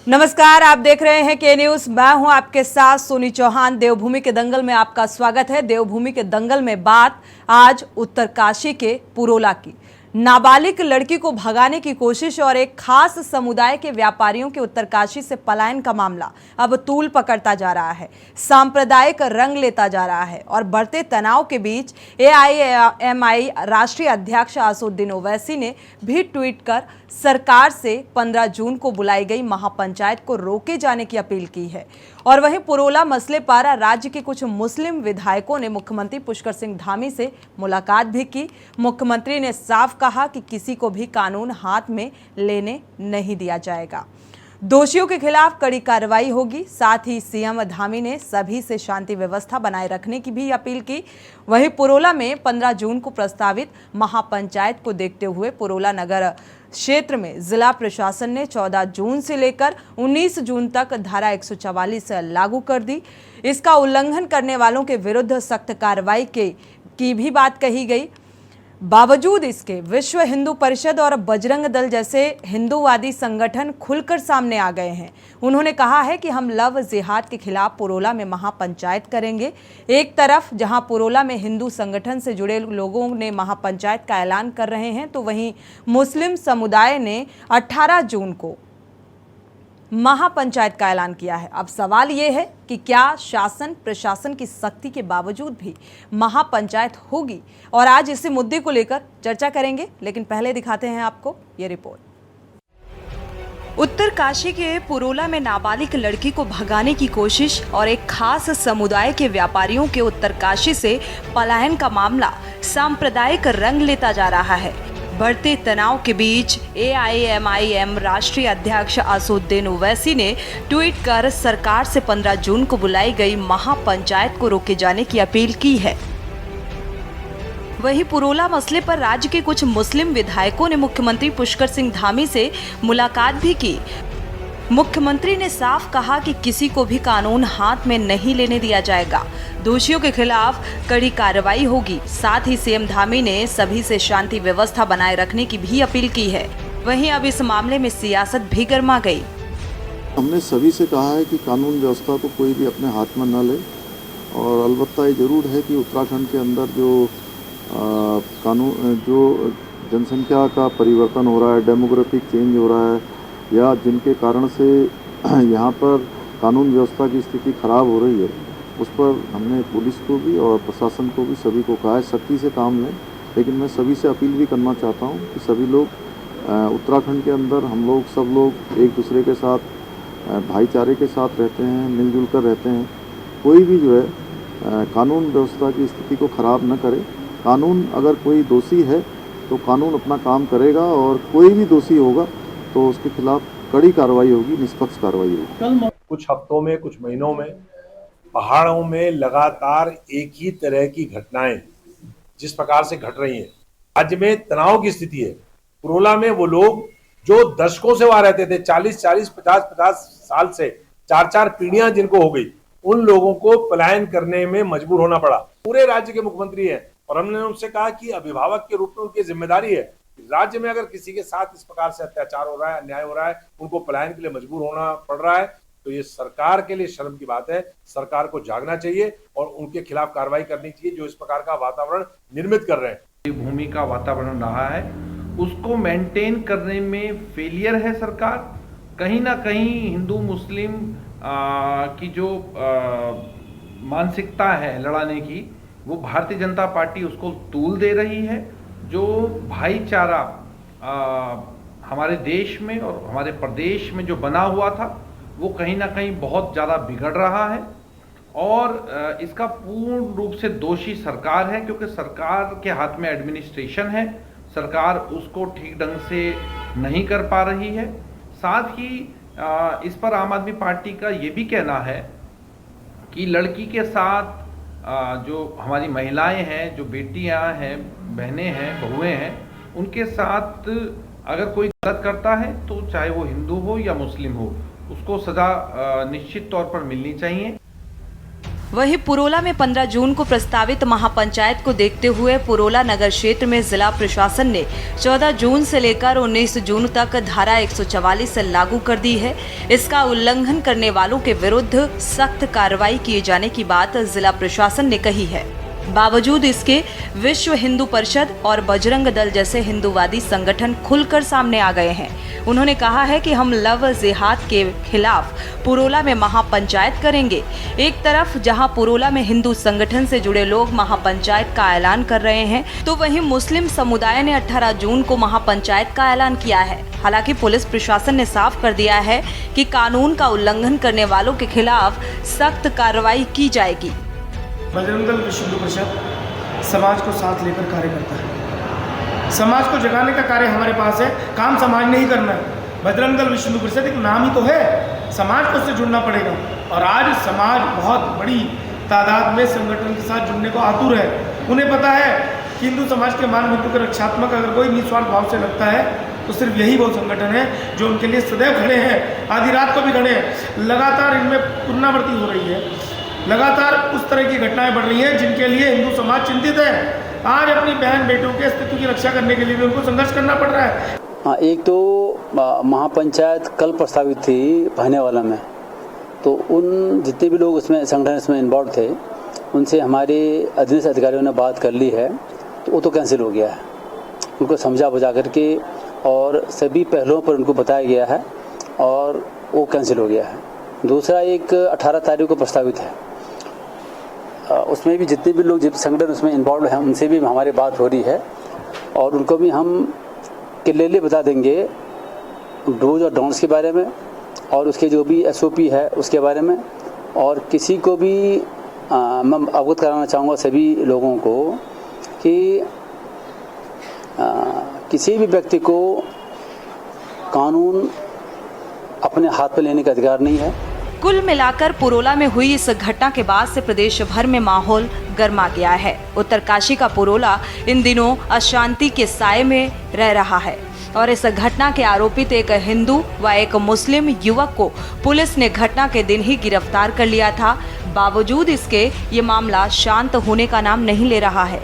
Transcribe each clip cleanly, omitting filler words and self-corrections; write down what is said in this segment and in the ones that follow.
नमस्कार, आप देख रहे हैं के न्यूज। मैं हूं आपके साथ सोनी चौहान। देवभूमि के दंगल में आपका स्वागत है। देवभूमि के दंगल में बात आज उत्तरकाशी के पुरोला की। नाबालिग लड़की को भगाने की कोशिश और एक खास समुदाय के व्यापारियों के उत्तरकाशी से पलायन का मामला अब तूल पकड़ता जा रहा है, सांप्रदायिक रंग लेता जा रहा है और बढ़ते तनाव के बीच एआईएमआई राष्ट्रीय अध्यक्ष असदुद्दीन ओवैसी ने भी ट्वीट कर सरकार से 15 जून को बुलाई गई महापंचायत को रोके जाने की अपील की है। और वहीं पुरोला मसले पर राज्य के कुछ मुस्लिम विधायकों ने मुख्यमंत्री पुष्कर सिंह धामी से मुलाकात भी की। मुख्यमंत्री ने साफ कहा कि किसी को भी कानून हाथ में लेने नहीं दिया जाएगा, दोषियों के खिलाफ कड़ी कार्रवाई होगी। साथ ही सीएम धामी ने सभी से शांति व्यवस्था बनाए रखने की भी अपील की। वहीं पुरोला में 15 जून को प्रस्तावित महापंचायत को देखते हुए पुरोला नगर क्षेत्र में जिला प्रशासन ने 14 जून से लेकर 19 जून तक धारा 144 लागू कर दी। इसका उल्लंघन करने वालों के विरुद्ध सख्त कार्रवाई की भी बात कही गई। बावजूद इसके विश्व हिंदू परिषद और बजरंग दल जैसे हिंदूवादी संगठन खुलकर सामने आ गए हैं। उन्होंने कहा है कि हम लव जिहाद के खिलाफ पुरोला में महापंचायत करेंगे। एक तरफ जहां पुरोला में हिंदू संगठन से जुड़े लोगों ने महापंचायत का ऐलान कर रहे हैं, तो वहीं मुस्लिम समुदाय ने 18 जून को महापंचायत का ऐलान किया है। अब सवाल यह है कि क्या शासन प्रशासन की सख्ती के बावजूद भी महापंचायत होगी, और आज इसी मुद्दे को लेकर चर्चा करेंगे। लेकिन पहले दिखाते हैं आपको ये रिपोर्ट। उत्तरकाशी के पुरोला में नाबालिग लड़की को भगाने की कोशिश और एक खास समुदाय के व्यापारियों के उत्तरकाशी से पलायन का मामला सांप्रदायिक रंग लेता जा रहा है। बढ़ते तनाव के बीच एआईएमआईएम राष्ट्रीय अध्यक्ष असदुद्दीन ओवैसी ने ट्वीट कर सरकार से 15 जून को बुलाई गई महापंचायत को रोके जाने की अपील की है। वहीं पुरोला मसले पर राज्य के कुछ मुस्लिम विधायकों ने मुख्यमंत्री पुष्कर सिंह धामी से मुलाकात भी की। मुख्यमंत्री ने साफ कहा कि किसी को भी कानून हाथ में नहीं लेने दिया जाएगा, दोषियों के खिलाफ कड़ी कार्रवाई होगी। साथ ही सीएम धामी ने सभी से शांति व्यवस्था बनाए रखने की भी अपील की है। वहीं अब इस मामले में सियासत भी गर्मा गई। हमने सभी से कहा है कि कानून व्यवस्था को कोई भी अपने हाथ में न ले, और अलबत्ता ये जरूर है कि उत्तराखंड के अंदर जो जनसंख्या का परिवर्तन हो रहा है, डेमोग्राफिक चेंज हो रहा है, या जिनके कारण से यहाँ पर कानून व्यवस्था की स्थिति खराब हो रही है, उस पर हमने पुलिस को भी और प्रशासन को भी सभी को कहा है सख्ती से काम लें। लेकिन मैं सभी से अपील भी करना चाहता हूँ कि सभी लोग उत्तराखंड के अंदर हम लोग सब लोग एक दूसरे के साथ भाईचारे के साथ रहते हैं, मिलजुल कर रहते हैं। कोई भी जो है कानून व्यवस्था की स्थिति को ख़राब न करे। कानून अगर कोई दोषी है तो कानून अपना काम करेगा, और कोई भी दोषी होगा तो उसके खिलाफ कड़ी कार्रवाई होगी, निष्पक्ष कार्रवाई होगी। कुछ हफ्तों में, कुछ महीनों में पहाड़ों में लगातार एक ही तरह की घटनाएं जिस प्रकार से घट रही हैं, राज्य में तनाव की स्थिति है। पुरोला में वो लोग जो दशकों से वहां रहते थे, 40-40, 50-50 साल से 4-4 पीढ़ियां जिनको हो गई, उन लोगों को पलायन करने में मजबूर होना पड़ा। पूरे राज्य के मुख्यमंत्री है, और हमने उनसे कहा कि अभिभावक के रूप में उनकी जिम्मेदारी है, राज्य में अगर किसी के साथ इस प्रकार से अत्याचार हो रहा है, अन्याय हो रहा है, उनको पलायन के लिए मजबूर होना पड़ रहा है, तो ये सरकार के लिए शर्म की बात है। सरकार को जागना चाहिए और उनके खिलाफ कार्रवाई करनी चाहिए जो इस प्रकार का वातावरण निर्मित कर रहे हैं। भूमि का वातावरण रहा है, उसको मेंटेन करने में फेलियर है सरकार। कहीं ना कहीं हिंदू मुस्लिम की जो मानसिकता है लड़ाने की, वो भारतीय जनता पार्टी उसको तूल दे रही है। जो भाईचारा हमारे देश में और हमारे प्रदेश में जो बना हुआ था, वो कहीं ना कहीं बहुत ज़्यादा बिगड़ रहा है, और इसका पूर्ण रूप से दोषी सरकार है, क्योंकि सरकार के हाथ में एडमिनिस्ट्रेशन है, सरकार उसको ठीक ढंग से नहीं कर पा रही है। साथ ही इस पर आम आदमी पार्टी का ये भी कहना है कि लड़की के साथ जो हमारी महिलाएं हैं, जो बेटियां हैं, बहनें हैं, बहुएं हैं, उनके साथ अगर कोई गलत करता है तो चाहे वो हिंदू हो या मुस्लिम हो, उसको सजा निश्चित तौर पर मिलनी चाहिए। वहीं पुरोला में 15 जून को प्रस्तावित महापंचायत को देखते हुए पुरोला नगर क्षेत्र में जिला प्रशासन ने 14 जून से लेकर 19 जून तक धारा 144 लागू कर दी है। इसका उल्लंघन करने वालों के विरुद्ध सख्त कार्रवाई किए जाने की बात जिला प्रशासन ने कही है। बावजूद इसके विश्व हिंदू परिषद और बजरंग दल जैसे हिंदूवादी संगठन खुलकर सामने आ गए हैं। उन्होंने कहा है कि हम लव जिहाद के खिलाफ पुरोला में महापंचायत करेंगे। एक तरफ जहां पुरोला में हिंदू संगठन से जुड़े लोग महापंचायत का ऐलान कर रहे हैं, तो वहीं मुस्लिम समुदाय ने 18 जून को महापंचायत का ऐलान किया है। हालांकि पुलिस प्रशासन ने साफ कर दिया है कि कानून का उल्लंघन करने वालों के खिलाफ सख्त कार्रवाई की जाएगी। बजरंग दल विश्व हिंदू परिषद समाज को साथ लेकर कार्य करता है। समाज को जगाने का कार्य हमारे पास है, काम समाज ने ही करना है। बजरंग दल विश्व हिंदू परिषद एक नाम ही तो है, समाज को उससे जुड़ना पड़ेगा। और आज समाज बहुत बड़ी तादाद में संगठन के साथ जुड़ने को आतुर है। उन्हें पता है कि हिंदू समाज के मान मृत्यु के रक्षात्मक अगर कोई निस्वार्थ भाव से लगता है तो सिर्फ यही वो संगठन है जो उनके लिए सदैव खड़े हैं, आधी रात को भी खड़े हैं। लगातार इनमें पुनरावृत्ति हो रही है, लगातार उस तरह की घटनाएं बढ़ रही हैं जिनके लिए हिंदू समाज चिंतित है। आज अपनी बहन बेटों के अस्तित्व की रक्षा करने के लिए भी उनको संघर्ष करना पड़ रहा है। हाँ, एक तो महापंचायत कल प्रस्तावित थी भानेवाला में, तो उन जितने भी लोग उसमें संगठन इसमें इन्वॉल्व थे उनसे हमारे अधीनस्थ अधिकारियों ने बात कर ली है, तो वो तो कैंसिल हो गया है। उनको समझा बुझा करके और सभी पहलुओं पर उनको बताया गया है और वो कैंसिल हो गया है। दूसरा एक 18 तारीख को प्रस्तावित है, उसमें भी जितने भी लोग संगठन उसमें इन्वॉल्व हैं उनसे भी हमारी बात हो रही है और उनको भी हम क्लियरली बता देंगे डोज और डोंट्स के बारे में और उसके जो भी SOP है उसके बारे में। और किसी को भी मैं अवगत कराना चाहूँगा सभी लोगों को कि किसी भी व्यक्ति को कानून अपने हाथ में लेने का अधिकार नहीं है। कुल मिलाकर पुरोला में हुई इस घटना के बाद से प्रदेश भर में माहौल गर्मा गया है। उत्तरकाशी का पुरोला इन दिनों अशांति के साए में रह रहा है और इस घटना के आरोपित एक हिंदू व एक मुस्लिम युवक को पुलिस ने घटना के दिन ही गिरफ्तार कर लिया था। बावजूद इसके ये मामला शांत होने का नाम नहीं ले रहा है।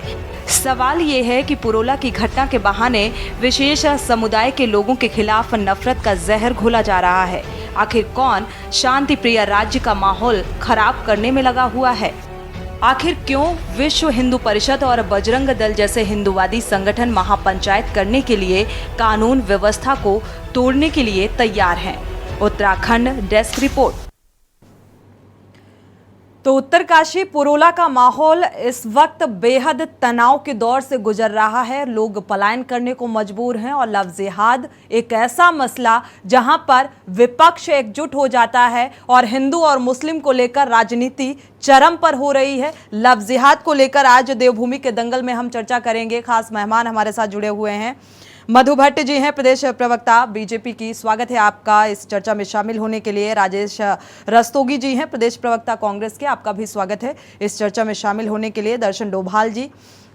सवाल ये है कि पुरोला की घटना के बहाने विशेष समुदाय के लोगों के खिलाफ नफरत का जहर घोला जा रहा है। आखिर कौन शांति प्रिय राज्य का माहौल खराब करने में लगा हुआ है? आखिर क्यों विश्व हिंदू परिषद और बजरंग दल जैसे हिंदूवादी संगठन महापंचायत करने के लिए कानून व्यवस्था को तोड़ने के लिए तैयार हैं? Uttarakhand desk report. तो उत्तरकाशी पुरोला का माहौल इस वक्त बेहद तनाव के दौर से गुजर रहा है। लोग पलायन करने को मजबूर हैं और लव जिहाद एक ऐसा मसला जहां पर विपक्ष एकजुट हो जाता है और हिंदू और मुस्लिम को लेकर राजनीति चरम पर हो रही है। लव जिहाद को लेकर आज देवभूमि के दंगल में हम चर्चा करेंगे। खास मेहमान हमारे साथ जुड़े हुए हैं, मधु भट्ट जी हैं, प्रदेश प्रवक्ता बीजेपी की। स्वागत है आपका इस चर्चा में शामिल होने के लिए। राजेश रस्तोगी जी हैं, प्रदेश प्रवक्ता कांग्रेस के, आपका भी स्वागत है इस चर्चा में शामिल होने के लिए। दर्शन डोभाल जी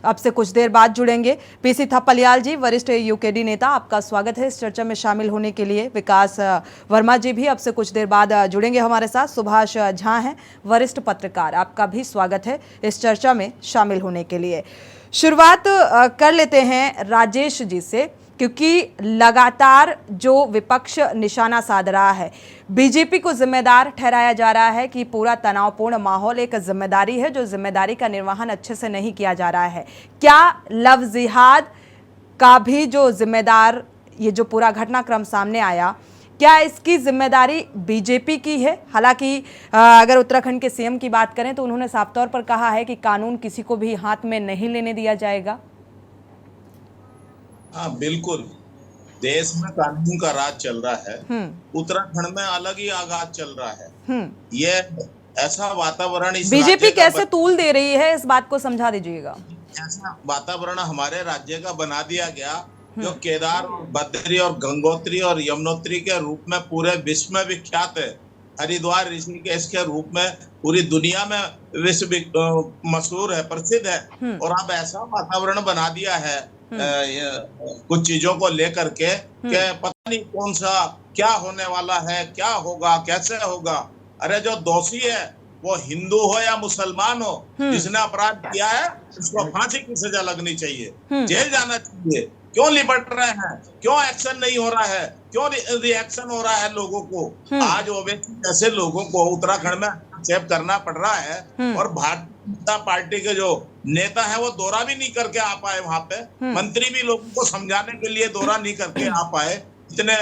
अब से कुछ देर बाद जुड़ेंगे। पीसी थपलियाल जी, वरिष्ठ यूकेडी नेता, आपका स्वागत है इस चर्चा में शामिल होने के लिए। विकास वर्मा जी भी अब से कुछ देर बाद जुड़ेंगे हमारे साथ। सुभाष झा हैं, वरिष्ठ पत्रकार, आपका भी स्वागत है इस चर्चा में शामिल होने के लिए। शुरुआत कर लेते हैं राजेश जी से, क्योंकि लगातार जो विपक्ष निशाना साध रहा है, बीजेपी को जिम्मेदार ठहराया जा रहा है कि पूरा तनावपूर्ण माहौल एक जिम्मेदारी है, जो जिम्मेदारी का निर्वहन अच्छे से नहीं किया जा रहा है। क्या लव जिहाद का भी जो जिम्मेदार, ये जो पूरा घटनाक्रम सामने आया, क्या इसकी जिम्मेदारी बीजेपी की है? हालांकि अगर उत्तराखंड के सीएम की बात करें तो उन्होंने साफ तौर पर कहा है कि कानून किसी को भी हाथ में नहीं लेने दिया जाएगा। हाँ बिल्कुल, देश में कानून का राज चल रहा है, उत्तराखंड में अलग ही आगाज चल रहा है। ये ऐसा वातावरण बीजेपी कैसे तूल दे रही है, इस बात को समझा दीजिएगा। ऐसा वातावरण हमारे राज्य का बना दिया गया जो केदार, बद्री और गंगोत्री और यमुनोत्री के रूप में पूरे विश्व में विख्यात है। हरिद्वार, ऋषिकेश के रूप में पूरी दुनिया में विश्व मशहूर है, प्रसिद्ध है। और अब ऐसा वातावरण बना दिया है कुछ चीजों को लेकर के पता नहीं कौन सा क्या होने वाला है, क्या होगा, कैसे होगा। अरे जो दोषी है वो हिंदू हो या मुसलमान हो, जिसने अपराध किया है उसको फांसी की सजा लगनी चाहिए, जेल जाना चाहिए। क्यों लिपट रहे हैं, क्यों एक्शन नहीं हो रहा है, क्यों रिएक्शन हो रहा है लोगों को? आज ओवैसी जैसे लोगों को उत्तराखंड में एक्सेप्ट करना पड़ रहा है, और भारतीय जनता पार्टी के जो नेता है वो दौरा भी नहीं करके आ पाए वहां पे, मंत्री भी लोगों को समझाने के लिए दौरा नहीं करके आ पाए, इतने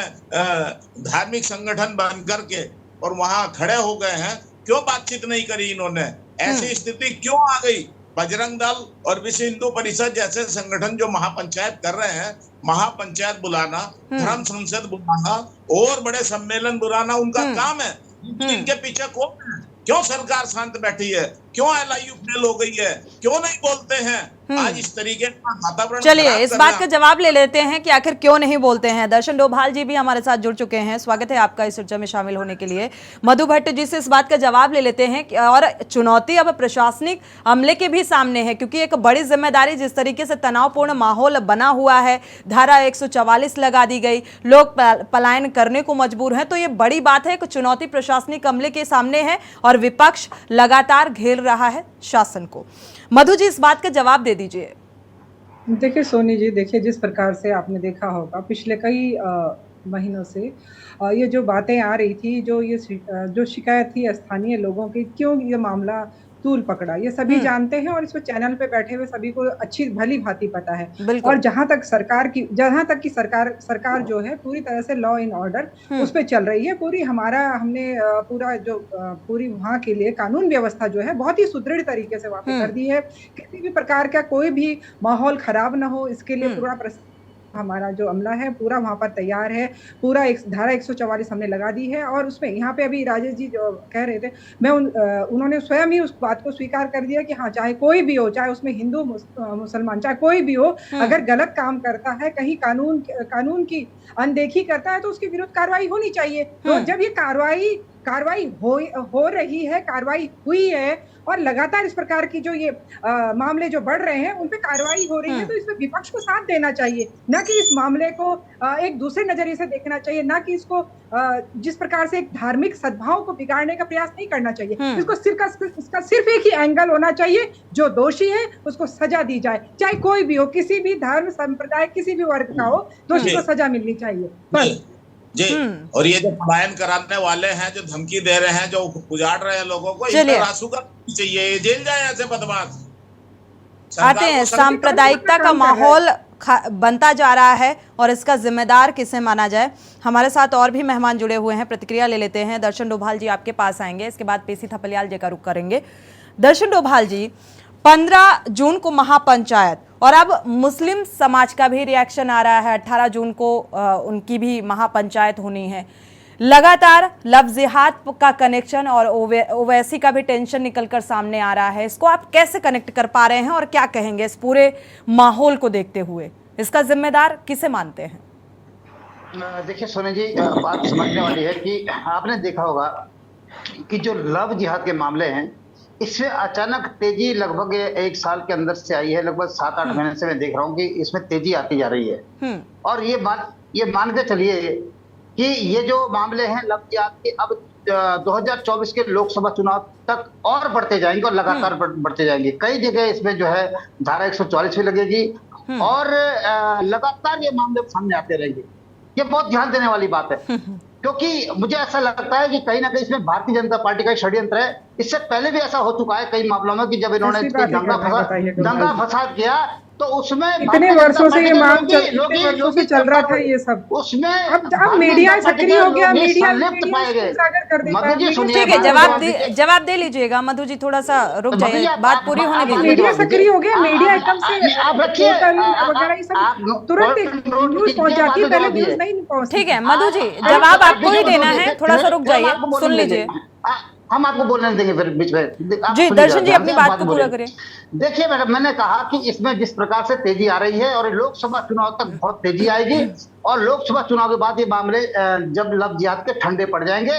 धार्मिक संगठन बन करके और वहां खड़े हो गए हैं, क्यों बातचीत नहीं करी इन्होंने? ऐसी स्थिति क्यों आ गई? बजरंग दल और विश्व हिंदू परिषद जैसे संगठन जो महापंचायत कर रहे हैं, महापंचायत बुलाना, धर्म संसद बुलाना और बड़े सम्मेलन बुलाना उनका काम है। इनके पीछे कौन है? क्यों सरकार शांत बैठी है? क्यों LIU फेल हो गई है? क्यों नहीं बोलते हैं? आज इस तरीके का वातावरण। चलिए इस बात का जवाब ले लेते हैं कि आखिर क्यों नहीं बोलते हैं। दर्शन डोभाल जी भी हमारे साथ जुड़ चुके हैं, स्वागत है आपका इस चर्चा में शामिल होने के लिए। मधु भट्ट जी से इस बात का जवाब ले लेते हैं और चुनौती अब प्रशासनिक अमले के भी सामने है, क्योंकि एक बड़ी जिम्मेदारी, जिस तरीके से तनावपूर्ण माहौल बना हुआ है, धारा 144 लगा दी गई, लोग पलायन करने को मजबूर हैं, तो ये बड़ी बात है, एक चुनौती प्रशासनिक अमले के सामने है और विपक्ष लगातार घेर रहा है शासन को। मधु जी इस बात का जवाब दे दीजिए। देखिए सोनी जी, देखिए जिस प्रकार से आपने देखा होगा पिछले कई महीनों से ये जो बातें आ रही थी, जो शिकायत थी स्थानीय लोगों की, क्यों ये मामला तूल पकड़ा, ये सभी जानते हैं और इसको चैनल पे बैठे हुए सभी को अच्छी भली भांति पता है। और जहां तक की सरकार जो है पूरी तरह से लॉ एंड ऑर्डर उस पे चल रही है। हमने पूरी वहां के लिए कानून व्यवस्था जो है बहुत ही सुदृढ़ तरीके से वहां पे कर दी है। किसी भी प्रकार का कोई भी माहौल खराब ना हो, इसके लिए पूरा हमारा जो अमला है पूरा वहां पर तैयार है। पूरा धारा 144 हमने लगा दी है और उसमें यहाँ पे अभी राजेश जी जो कह रहे थे, उन्होंने स्वयं ही उस बात को स्वीकार कर दिया कि हाँ, चाहे कोई भी हो, चाहे उसमें हिंदू मुसलमान चाहे कोई भी हो, अगर गलत काम करता है, कहीं कानून की अनदेखी करता है तो उसके विरुद्ध कार्रवाई होनी चाहिए। तो जब ये कार्रवाई हो रही है, कार्रवाई हुई है और लगातार इस प्रकार की जो ये मामले जो बढ़ रहे हैं उन पे कार्रवाई हो रही है, तो इसमें विपक्ष को साथ देना चाहिए, ना कि इस मामले को एक दूसरे नजरिए से देखना चाहिए, ना कि इसको जिस प्रकार से एक धार्मिक सद्भाव को बिगाड़ने का प्रयास नहीं करना चाहिए। इसका सिर्फ एक ही एंगल होना चाहिए, जो दोषी है उसको सजा दी जाए, चाहे कोई भी हो, किसी भी धर्म संप्रदाय किसी भी वर्ग का हो, दोषी को सजा मिलनी चाहिए बस जी। और ये जो पलायन कराने वाले हैं, जो धमकी दे रहे हैं, जो उजाड़ रहे हैं लोगों को, इन पर रासू का चाहिए, जेल जाए ऐसे बदमाश। आते हैं, सांप्रदायिकता का माहौल बनता जा रहा है और इसका जिम्मेदार किसे माना जाए। हमारे साथ और भी मेहमान जुड़े हुए हैं, प्रतिक्रिया ले लेते हैं। दर्शन डोभाल जी आपके पास आएंगे, इसके बाद पेशी थपलियाल जी का रुख करेंगे। दर्शन डोभाल जी, 15 जून को महापंचायत और अब मुस्लिम समाज का भी रिएक्शन आ रहा है, 18 जून को उनकी भी महापंचायत होनी है। लगातार लव जिहाद का कनेक्शन और ओवैसी का भी टेंशन निकलकर सामने आ रहा है, इसको आप कैसे कनेक्ट कर पा रहे हैं और क्या कहेंगे इस पूरे माहौल को देखते हुए? इसका जिम्मेदार किसे मानते हैं? देखिए सोनी जी, बात समझने वाली है कि आपने देखा होगा कि जो लव जिहाद के मामले हैं, इसमें अचानक तेजी लगभग 1 साल के अंदर से आई है। लगभग 7-8 महीने से मैं देख रहा हूँ कि इसमें तेजी आती जा रही है। और ये मान के चलिए कि ये जो मामले हैं लव जिहाद के, अब 2024 के लोकसभा चुनाव तक और बढ़ते जाएंगे और लगातार बढ़ते जाएंगे। कई जगह इसमें जो है धारा 144 भी लगेगी और लगातार ये मामले सामने आते रहेंगे। ये बहुत ध्यान देने वाली बात है, क्योंकि मुझे ऐसा लगता है कि कहीं ना कहीं इसमें भारतीय जनता पार्टी का षड्यंत्र है। इससे पहले भी ऐसा हो चुका है कई मामलों में कि जब इन्होंने दंगा फसाद किया तो उसमें इतने वर्षों से ये मांग चल रहा था, ये सब उसमें अब मीडिया सक्रिय हो गया, मीडिया पाए गए। ठीक है, जवाब दे लीजिएगा मधु जी, थोड़ा सा रुक जाइए, बात पूरी होने दीजिए। मीडिया सक्रिय हो गया, मीडिया एकदम से आप रखिए तुरंत न्यूज पहुंचाती है, पहले न्यूज नहीं पहुंचती। ठीक है मधु जी, जवाब आपको ही देना है, थोड़ा सा रुक जाइए, सुन लीजिए। हम आपको बोलने देंगे फिर बीच में। जी दर्शन जी, अपनी बात को पूरा करें। देखिए मैंने कहा कि इसमें जिस प्रकार से तेजी आ रही है और लोकसभा चुनाव तक बहुत तेजी आएगी और लोकसभा चुनाव के बाद ये मामले जब लव जिहाद के ठंडे पड़ जाएंगे,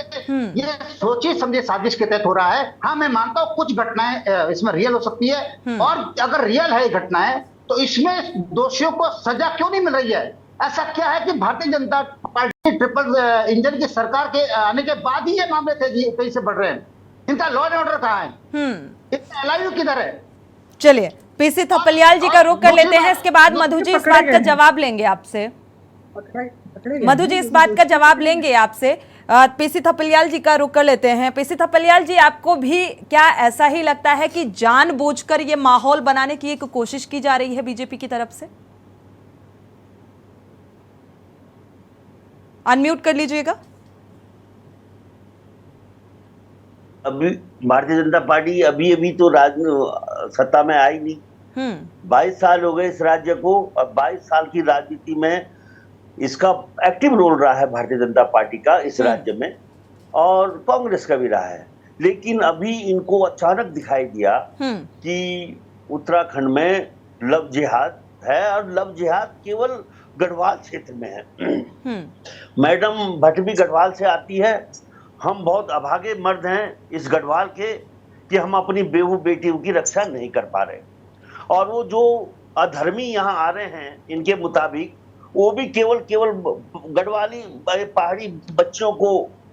ये सोची समझे साजिश के तहत हो रहा है। हाँ, मैं मानता हूँ कुछ घटनाएं इसमें रियल हो सकती है और अगर रियल है घटनाएं तो इसमें दोषियों को सजा क्यों नहीं मिल रही है? ऐसा क्या है कि Bharatiya Janata party triple engine की सरकार के आने के बाद ही ये मामले तेजी से बढ़ रहे हैं? इनका लॉ एंड ऑर्डर कहाँ है? इनका एलआईयू किधर है? चलिए, पीसी थपलियाल जी का रुख कर लेते हैं, इसके बाद मधु जी इस बात का जवाब लेंगे आपसे। मधु जी इस बात का जवाब लेंगे आपसे। पीसी थपलियाल जी का रुख कर लेते हैं। पीसी थपलियाल जी, आपको भी क्या ऐसा ही लगता है कि जानबूझकर ये माहौल बनाने की एक कोशिश की जा रही है बीजेपी की तरफ से? अनम्यूट कर लीजिएगा। अभी भारतीय जनता पार्टी अभी अभी तो सत्ता में आई नहीं। 22 साल हो गए इस राज्य को, और 22 साल की राजनीति में इसका एक्टिव रोल रहा है भारतीय जनता पार्टी का इस राज्य में, और कांग्रेस का भी रहा है। लेकिन अभी इनको अचानक दिखाई दिया कि उत्तराखंड में लव जिहाद है, और लव जिहाद केवल गढ़वाल क्षेत्र में है। मैडम भट्ट भी गढ़वाल से आती है। हम बहुत अभागे मर्द हैं इस गढ़वाल के कि हम अपनी बेहू बेटियों की रक्षा नहीं कर पा रहे, और वो जो अधर्मी यहाँ आ रहे हैं इनके मुताबिक, वो भी केवल गढ़वाली पहाड़ी बच्चों को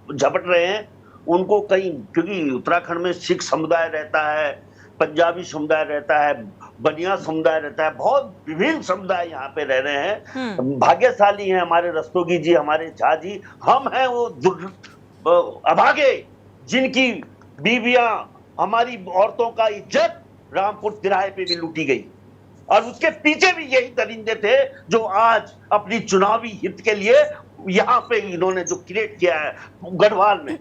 झपट रहे हैं। उनको कहीं, क्योंकि उत्तराखंड में सिख समुदाय रहता है, पंजाबी समुदाय रहता है, बनिया समुदाय रहता है, बहुत विभिन्न समुदाय यहाँ पे रह रहे हैं। भाग्यशाली हैं हमारे रस्तोगी जी, हमारे झा जी। हम हैं वो अभागे जिनकी बीवियां, हमारी औरतों का इज्जत रामपुर तिराहे पे भी लूटी गई, और उसके पीछे भी यही दरिंदे थे जो आज अपनी चुनावी हित के लिए यहाँ पे इन्होंने जो क्रिएट किया है गढ़वाल में।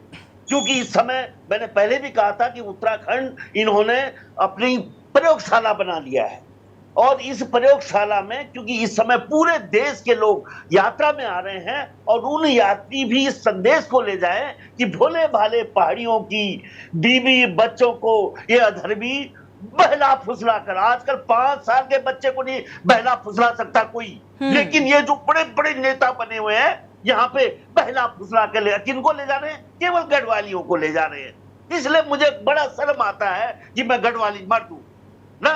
क्योंकि इस समय मैंने पहले भी कहा था कि उत्तराखंड इन्होंने अपनी प्रयोगशाला बना लिया है, और इस प्रयोगशाला में क्योंकि इस समय पूरे देश के लोग यात्रा में आ रहे हैं, और उन यात्री भी इस संदेश को ले जाएं कि भोले भाले पहाड़ियों की बीवी बच्चों को ये अधर्मी बहला फुसला कर, आजकल 5 साल के बच्चे को नहीं बहला फुसला सकता कोई, लेकिन ये जो बड़े बड़े नेता बने हुए हैं यहाँ पे बहला फुसला के किनको ले जा रहे हैं? केवल गढ़वालियों को ले जा रहे हैं। इसलिए मुझे बड़ा शर्म आता है कि मैं गढ़वाली मर्द हूं ना।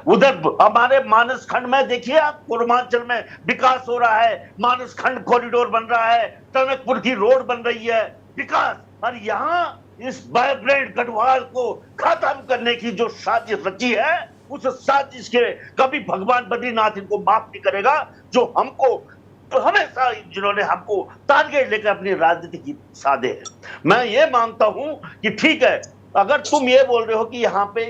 उधर हमारे मानस खंड में देखिए आप, पूर्वांचल में विकास हो रहा है, मानस खंड कॉरिडोर बन रहा है, टनकपुर की रोड बन रही है, विकास। और यहाँ इस वाइब्रेंट गढ़वाल को खत्म करने की जो साजिश रची है, उस साजिश के कभी भगवान बद्रीनाथ इनको माफ नहीं करेगा, जो हमको हमेशा जिन्होंने हमको टारगेट लेकर अपनी राजनीति की साधे है। मैं ये मानता हूं कि ठीक है, अगर तुम ये बोल रहे हो कि यहाँ पे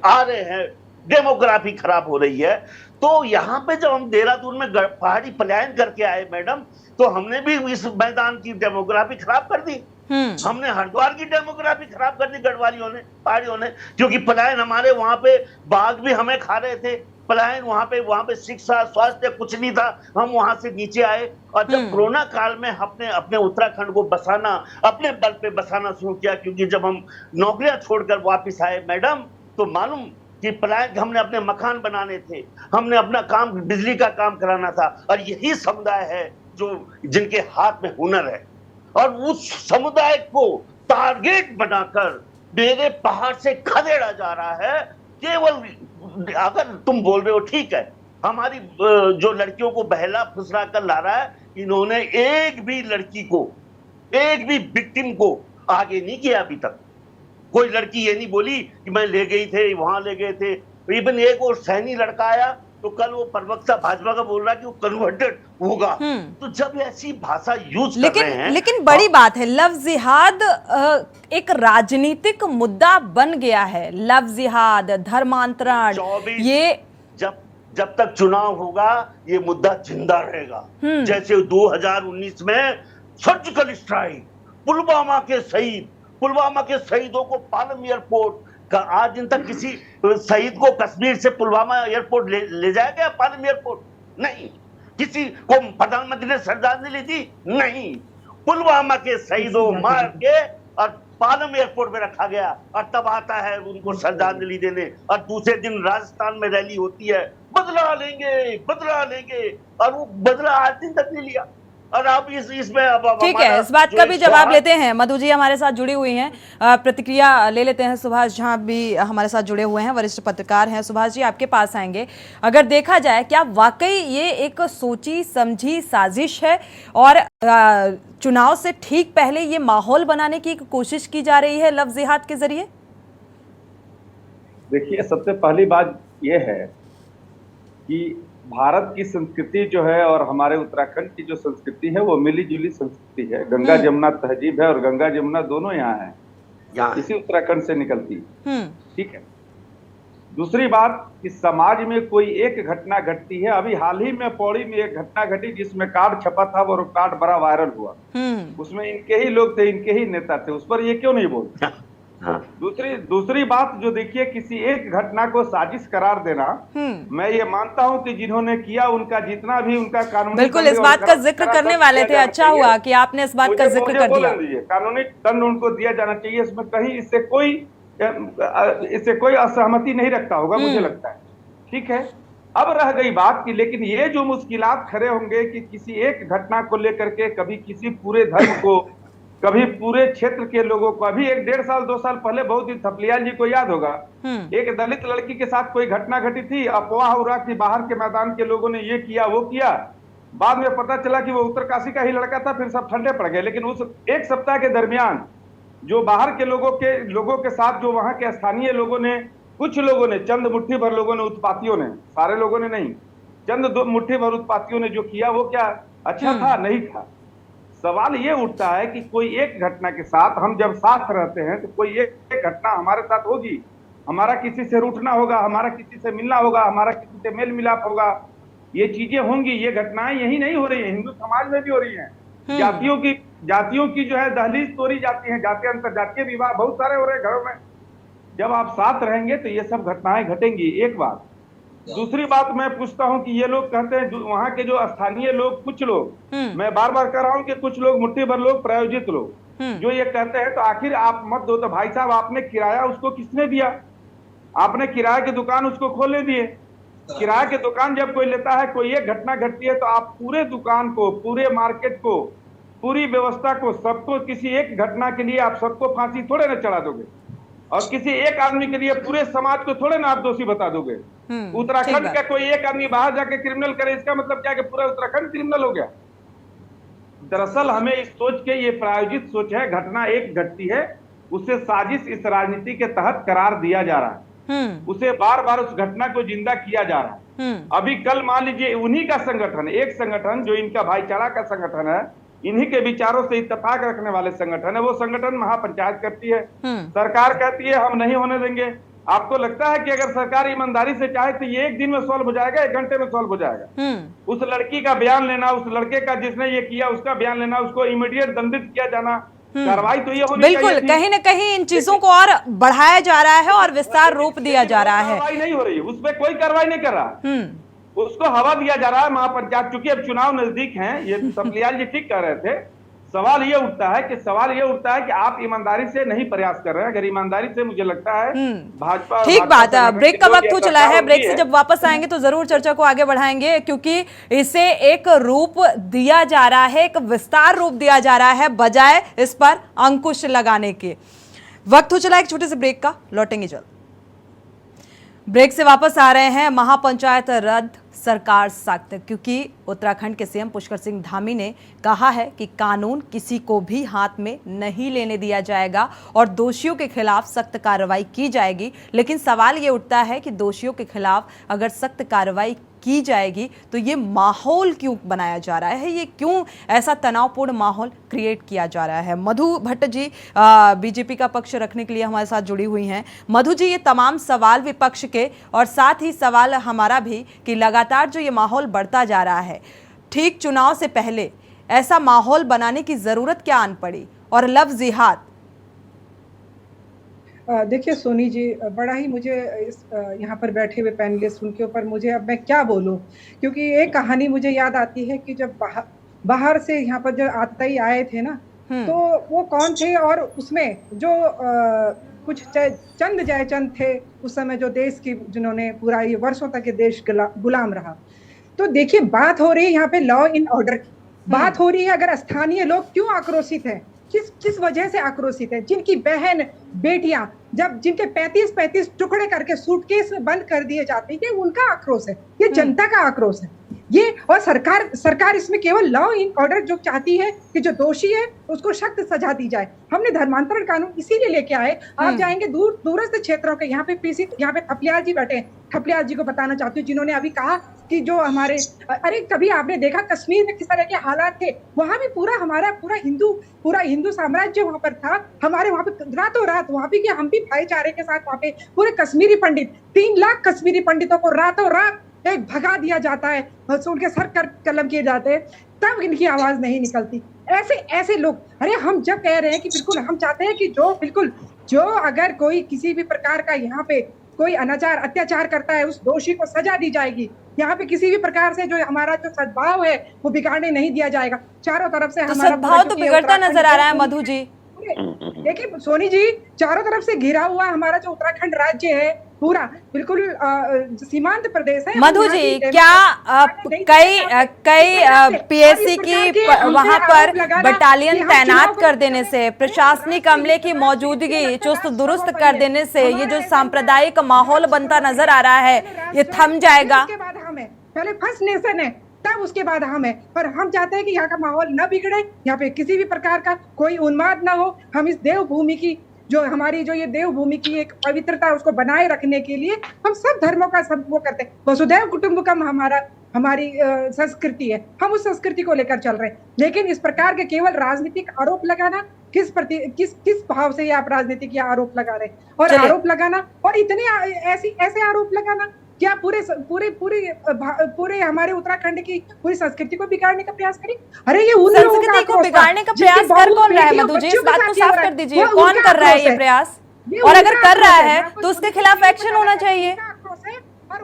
आ रहे हैं, डेमोग्राफी खराब हो रही है, तो यहाँ पे जब हम देहरादून में पहाड़ी पलायन करके आए मैडम, तो हमने भी इस मैदान की डेमोग्राफी खराब कर दी। हमने हरिद्वार की डेमोग्राफी खराब कर दी गढ़वालियों ने, पहाड़ियों ने, क्योंकि पलायन हमारे वहां पे बाघ भी हमें खा रहे थे। पलायन वहां पे शिक्षा स्वास्थ्य कुछ नहीं था, हम वहां से नीचे आए। और जब कोरोना काल में हमने अपने उत्तराखंड को बसाना, अपने बल पे बसाना शुरू किया, क्योंकि जब हम नौकरियां छोड़कर वापिस आए मैडम, तो मालूम कि पलायन हमने अपने मकान बनाने थे, हमने अपना काम बिजली का काम कराना था, और यही समुदाय है जो जिनके हाथ में हुनर है, और उस समुदाय को टारगेट बनाकर मेरे पहाड़ से खदेड़ा जा रहा है। केवल अगर तुम बोल रहे हो ठीक है, हमारी जो लड़कियों को बहला फुसला कर ला रहा है, इन्होंने एक भी लड़की को, एक भी विक्टिम को आगे नहीं किया अभी तक। कोई लड़की ये नहीं बोली कि मैं ले गई थे, वहां ले गए थे। इवन एक और सैनी लड़का आया, तो कल वो प्रवक्ता भाजपा का बोल रहा है कि वो कन्वर्टेड होगा। तो जब ऐसी भाषा यूज कर रहे हैं, लेकिन बड़ी बात है, लव जिहाद एक राजनीतिक मुद्दा बन गया है। लव जिहाद, धर्मांतरण, ये जब तक चुनाव होगा ये मुद्दा जिंदा रहेगा। जैसे 2019 में सर्जिकल स्ट्राइक, पुलवामा के शहीदों को पालम एयरपोर्ट का, आज दिन तक किसी शहीद को कश्मीर से पुलवामा एयरपोर्ट ले जाया गया? पालम एयरपोर्ट नहीं। किसी को प्रधानमंत्री ने श्रद्धांजलि दी? नहीं। पुलवामा के शहीदों मार के और पालम एयरपोर्ट में रखा गया, और तब आता है उनको श्रद्धांजलि देने, और दूसरे दिन राजस्थान में रैली होती है, बदला लेंगे, और वो बदला आज दिन तक नहीं लिया। और आप इसमें अब ठीक है, इस बात का भी जवाब लेते हैं। मधु जी हमारे साथ जुड़ी हुई हैं, प्रतिक्रिया ले लेते हैं। सुभाष झा भी हमारे साथ जुड़े हुए हैं, वरिष्ठ पत्रकार हैं। सुभाष जी आपके पास आएंगे। अगर देखा जाए, क्या वाकई ये एक सोची समझी साजिश है और चुनाव से ठीक पहले ये माहौल बनाने की कोशिश की जा रही है लव जिहाद के जरिए? देखिए, सबसे पहली बात यह है कि भारत की संस्कृति जो है और हमारे उत्तराखंड की जो संस्कृति है वो मिली जुली संस्कृति है। गंगा जमुना तहजीब है और गंगा जमुना दोनों यहाँ हैं, इसी उत्तराखंड से निकलती है। ठीक है। दूसरी बात कि समाज में कोई एक घटना घटती है। अभी हाल ही में पौड़ी में एक घटना घटी जिसमें कार्ड छपा था, वो कार्ड बड़ा वायरल हुआ। उसमें इनके ही लोग थे, इनके ही नेता थे, उस पर ये क्यों नहीं बोलते? दूसरी बात जो देखिए, किसी एक घटना को साजिश करार देना, मैं ये मानता हूं कि जिन्होंने किया उनका जितना भी उनका कानूनी, बिल्कुल इस बात का जिक्र करने वाले थे। अच्छा हुआ कि आपने इस बात का जिक्र कर दिया। कानूनी दंड उनको दिया जाना चाहिए। इसमें कहीं इससे कोई असहमति नहीं रखता होगा, मुझे लगता है। ठीक है। अब रह गई बात कि लेकिन ये जो मुश्किलात खड़े होंगे कि किसी एक घटना को लेकर के कभी किसी पूरे धर्म को, कभी पूरे क्षेत्र के लोगों को, अभी 1-1.5 साल 2 साल पहले बहुत ही थपलियाल जी को याद होगा, एक दलित लड़की के साथ कोई घटना घटी थी, अफवाह हो रहा कि बाहर के मैदान के लोगों ने ये किया वो किया। बाद में पता चला कि वो उत्तरकाशी का ही लड़का था, फिर सब ठंडे पड़ गए। लेकिन उस एक सप्ताह के दरमियान जो बाहर के लोगों के साथ जो वहां के स्थानीय लोगों ने, कुछ लोगों ने, चंद मुट्ठी भर लोगों ने, उत्पातियों ने, सारे लोगों ने नहीं, चंद मुट्ठी भर उत्पातियों ने जो किया वो क्या अच्छा था? नहीं था। सवाल ये उठता है कि कोई एक घटना के साथ हम जब साथ रहते हैं तो कोई एक घटना हमारे साथ होगी, हमारा किसी से रूठना होगा, हमारा किसी से मिलना होगा, हमारा किसी से मेल मिलाप होगा, ये चीजें होंगी। ये घटनाएं यही नहीं हो रही है, हिंदू समाज में भी हो रही हैं। जातियों की जो है दहलीज तोड़ी जाती है, जातीय अंतरजातीय विवाह बहुत सारे हो रहे हैं घरों में। जब आप साथ रहेंगे तो ये सब घटनाएं घटेंगी। एक बात। दूसरी बात मैं पूछता हूं कि ये लोग कहते हैं, वहां के जो स्थानीय लोग, कुछ लोग, मैं बार बार कह रहा हूं कि कुछ लोग, मुट्ठी भर लोग, प्रायोजित लोग, जो ये कहते हैं तो आखिर आप मत दो तो भाई साहब, आपने किराया उसको किसने दिया? आपने किराए की दुकान उसको खोलने दिए। किराए की दुकान जब कोई लेता है, कोई एक घटना घटती है तो आप पूरे दुकान को, पूरे मार्केट को, पूरी व्यवस्था को, सबको, किसी एक घटना के लिए आप सबको फांसी थोड़े ना चढ़ा दोगे, और किसी एक आदमी के लिए पूरे समाज को थोड़े ना आप दोषी बता दोगे। उत्तराखंड का कोई एक आदमी बाहर जाके क्रिमिनल करे, इसका मतलब क्या कि पूरा उत्तराखंड क्रिमिनल हो गया? दरअसल हमें इस सोच के, ये प्रायोजित सोच है, घटना एक घटती है उसे साजिश इस राजनीति के तहत करार दिया जा रहा है, उसे बार बार उस घटना को जिंदा किया जा रहा है। अभी कल मान लीजिए उन्हीं का संगठन, एक संगठन जो इनका भाईचारा का संगठन है, इन्हीं के विचारों से इत्तेफाक रखने वाले संगठन है, वो संगठन महापंचायत करती है। सरकार कहती है हम नहीं होने देंगे। आपको लगता है कि अगर सरकार ईमानदारी से चाहे तो ये 1 दिन में सॉल्व हो जाएगा, 1 घंटे में सॉल्व हो जाएगा? उस लड़की का बयान लेना, उस लड़के का जिसने ये किया उसका बयान लेना, उसको इमीडिएट दंडित किया जाना, कार्रवाई तो ये होनी चाहिए। बिल्कुल, कहीं न कहीं इन चीजों को और बढ़ाया जा रहा है और विस्तार रूप दिया जा रहा है। कार्रवाई नहीं हो रही, उसमें कोई कार्रवाई नहीं कर रहा, उसको हवा दिया जा रहा है महापंचायत। चूंकि अब चुनाव नजदीक हैं, ये सपलियाल जी ठीक कह रहे थे। सवाल ये उठता है कि आप ईमानदारी से नहीं प्रयास कर रहे हैं। अगर ईमानदारी से, मुझे लगता है भाजपा, ठीक बात है। ब्रेक का वक्त हो चला है, ब्रेक से जब वापस आएंगे तो जरूर चर्चा को आगे बढ़ाएंगे, क्योंकि इसे एक रूप दिया जा रहा है, एक विस्तार रूप दिया जा रहा है, बजाय इस पर अंकुश लगाने के। वक्त हो चला एक छोटे से ब्रेक का, लौटेंगे जल्द। ब्रेक से वापस आ रहे हैं। महापंचायत रद्द, सरकार सख्त, क्योंकि उत्तराखंड के सीएम पुष्कर सिंह धामी ने कहा है कि कानून किसी को भी हाथ में नहीं लेने दिया जाएगा और दोषियों के खिलाफ सख्त कार्रवाई की जाएगी। लेकिन सवाल ये उठता है कि दोषियों के खिलाफ अगर सख्त कार्रवाई की जाएगी तो ये माहौल क्यों बनाया जा रहा है, ये क्यों ऐसा तनावपूर्ण माहौल क्रिएट किया जा रहा है? मधु भट्ट जी बीजेपी का पक्ष रखने के लिए हमारे साथ जुड़ी हुई हैं। मधु जी, ये तमाम सवाल विपक्ष के और साथ ही सवाल हमारा भी कि लगातार जो ये माहौल बढ़ता जा रहा है, ठीक चुनाव से पहले ऐसा माहौल बनाने की जरूरत क्या आन पड़ी? और लव जिहाद, देखिए सोनी जी, बड़ा ही मुझे इस यहाँ पर बैठे हुए पैनलिस्ट, उनके ऊपर मुझे अब मैं क्या बोलूँ, क्योंकि एक कहानी मुझे याद आती है कि जब बाहर से यहाँ पर जो आतताई आए थे ना, तो वो कौन थे, और उसमें जो कुछ चंद जयचंद थे उस समय, जो देश की, जिन्होंने पूरा ये वर्षों तक ये देश गुलाम रहा। तो देखिए, बात हो रही है यहाँ पे लॉ इन ऑर्डर की, बात हो रही है अगर स्थानीय लोग क्यों आक्रोशित हैं, किस वजह से आक्रोशित है, जिनकी बहन बेटियां जब जिनके 35-35 टुकड़े करके सूटकेस में बंद कर दिए जाते हैं, ये उनका आक्रोश है, ये जनता का आक्रोश है ये। और सरकार इसमें केवल लॉ इन ऑर्डर जो चाहती है कि जो दोषी है उसको सख्त सजा दी जाए। हमने धर्मांतरण कानून इसीलिए लेके आए। आप जाएंगे दूरस्थ क्षेत्रों के, यहाँ पे थपलियाल जी बैठे हैं, थपलियाल जी को बताना चाहती हूँ जिन्होंने अभी कहा कि जो हमारे अरे कभी आपने देखा कश्मीर में किस तरह के हालात थे, वहां भी पूरा हिंदू साम्राज्य वहां पर था, हमारे वहां पे रातों रात वहां पे हम भी भाईचारे के साथ वहां पे पूरे कश्मीरी पंडित 3 लाख कश्मीरी पंडितों को रातों रात एक भगा दिया जाता है, उनके सर कलम किए जाते हैं, तब इनकी आवाज नहीं निकलती। ऐसे लोग, अरे हम जब कह रहे हैं कि बिल्कुल हम चाहते हैं कि जो अगर कोई किसी भी प्रकार का यहाँ पे कोई अनाचार अत्याचार करता है उस दोषी को सजा दी जाएगी। यहाँ पे किसी भी प्रकार से जो हमारा जो सद्भाव है वो बिगाड़ने नहीं दिया जाएगा। चारों तरफ से हमारा सद्भाव तो बिगड़ता नजर आ रहा है मधु जी। देखिए सोनी जी, चारों तरफ से घिरा हुआ हमारा जो उत्तराखंड राज्य है पूरा बिल्कुल सीमांत प्रदेश है। मधु जी, क्या कई पीएससी की वहां पर बटालियन तैनात कर देने से, प्रशासनिक अमले की मौजूदगी चुस्त दुरुस्त कर देने से ये जो सांप्रदायिक माहौल बनता नजर आ रहा है ये थम जाएगा? उसके बाद हमें पहले फर्स्ट नेशन है, तब उसके बाद हम है, पर हम चाहते हैं कि यहाँ का माहौल न बिगड़े, यहाँ पे किसी भी प्रकार का कोई उन्माद ना हो। हम इस देवभूमि की जो हमारी जो ये देवभूमि की एक पवित्रता उसको बनाए रखने के लिए हम सब धर्मों का सब वो करते हैं। वसुधैव कुटुंबकम हमारी संस्कृति है, हम उस संस्कृति को लेकर चल रहे हैं। लेकिन इस प्रकार के केवल राजनीतिक आरोप लगाना, किस भाव से ये आप राजनीतिक आरोप लगा रहे हैं, और आरोप लगाना और इतने ऐसे आरोप लगाना क्या पूरे हमारे उत्तराखंड की पूरी संस्कृति को बिगाड़ने का प्रयास करें? अरे ये उन संस्कृति को बिगाड़ने का प्रयास कर कौन रहा है मधु जी? इस बात को साफ कर दीजिए, कौन कर रहा है ये प्रयास? और अगर कर रहा है तो उसके खिलाफ एक्शन होना चाहिए। और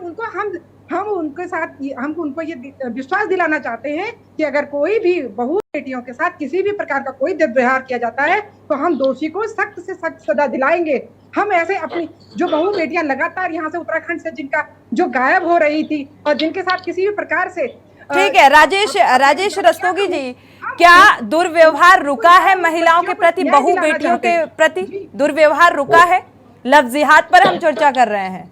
उनको ये विश्वास दिलाना चाहते हैं कि अगर कोई भी बहू बेटियों के साथ किसी भी प्रकार का कोई दुर्व्यवहार किया जाता है तो हम दोषी को सख्त से सख्त सजा दिलाएंगे। हम ऐसे अपनी जो बहू बेटियां लगातार यहाँ से उत्तराखंड से जिनका जो गायब हो रही थी और जिनके साथ किसी भी प्रकार से ठीक है राजेश रस्तोगी जी, क्या दुर्व्यवहार रुका है महिलाओं के प्रति, बहू बेटियों के प्रति दुर्व्यवहार रुका है? लफ्जियात पर हम चर्चा कर रहे हैं।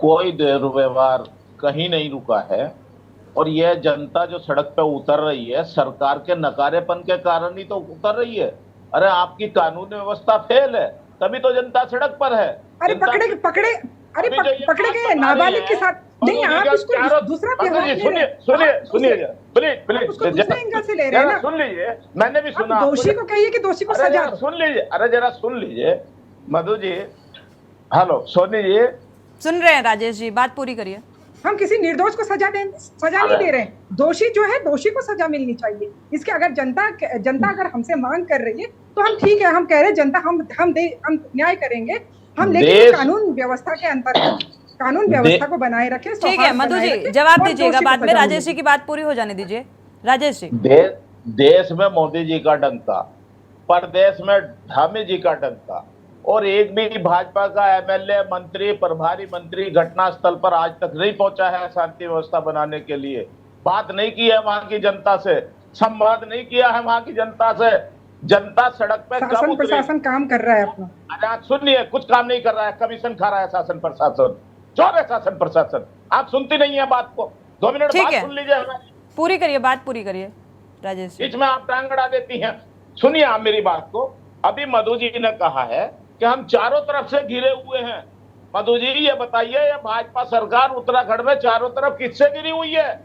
कोई दुर्व्यवहार कहीं नहीं रुका है, और यह जनता जो सड़क पे उतर रही है सरकार के नकारेपन के कारण ही तो उतर रही है। अरे आपकी कानून व्यवस्था फेल है, तभी तो जनता सड़क पर है। अरे पकड़े गए नाबालिग के साथ नहीं, आप इसको दूसरा सुन लीजिए, मैंने भी सुना। दोषी को कहिए कि दोषी को सजा दो। सुन लीजिए, अरे जरा सुन लीजिए मधु जी। हेलो सोनी जी, सुन रहे हैं राजेश जी, बात पूरी करिए। हम किसी निर्दोष को सजा नहीं दे रहे हैं, दोषी जो है दोषी को सजा मिलनी चाहिए। इसके अगर जनता अगर हमसे मांग कर रही है तो हम ठीक है, हम कह रहे हैं जनता हम न्याय करेंगे, हम लेकिन कानून व्यवस्था के अंतर्गत कानून व्यवस्था को बनाए रखें। ठीक है मधु जी, जवाब दीजिएगा बाद में, राजेश जी की बात पूरी हो जाने दीजिए। राजेश जी, देश में मोदी जी का डंका, प्रदेश में धामी जी का डंका, और एक भी भाजपा का एमएलए मंत्री प्रभारी मंत्री घटनास्थल पर आज तक नहीं पहुंचा है शांति व्यवस्था बनाने के लिए। बात नहीं की है वहां की जनता से, संवाद नहीं किया है वहां की जनता से। जनता सड़क पे शासन प्रशासन काम कर रहा है अपना। अरे सुनिए, कुछ काम नहीं कर रहा है, कमीशन खा रहा है शासन प्रशासन, चोर है शासन प्रशासन। आप सुनती नहीं है बात को, 2 मिनट बात सुन लीजिए, पूरी करिए, बात पूरी करिए राजेश। बीच में आप टांग अड़ा देती हैं। सुनिए आप मेरी बात को। अभी मधु जी ने कहा है कि हम चारों तरफ से घिरे हुए हैं। मधु जी ये बताइए, ये भाजपा सरकार उत्तराखंड में चारों तरफ किससे घिरी हुई है?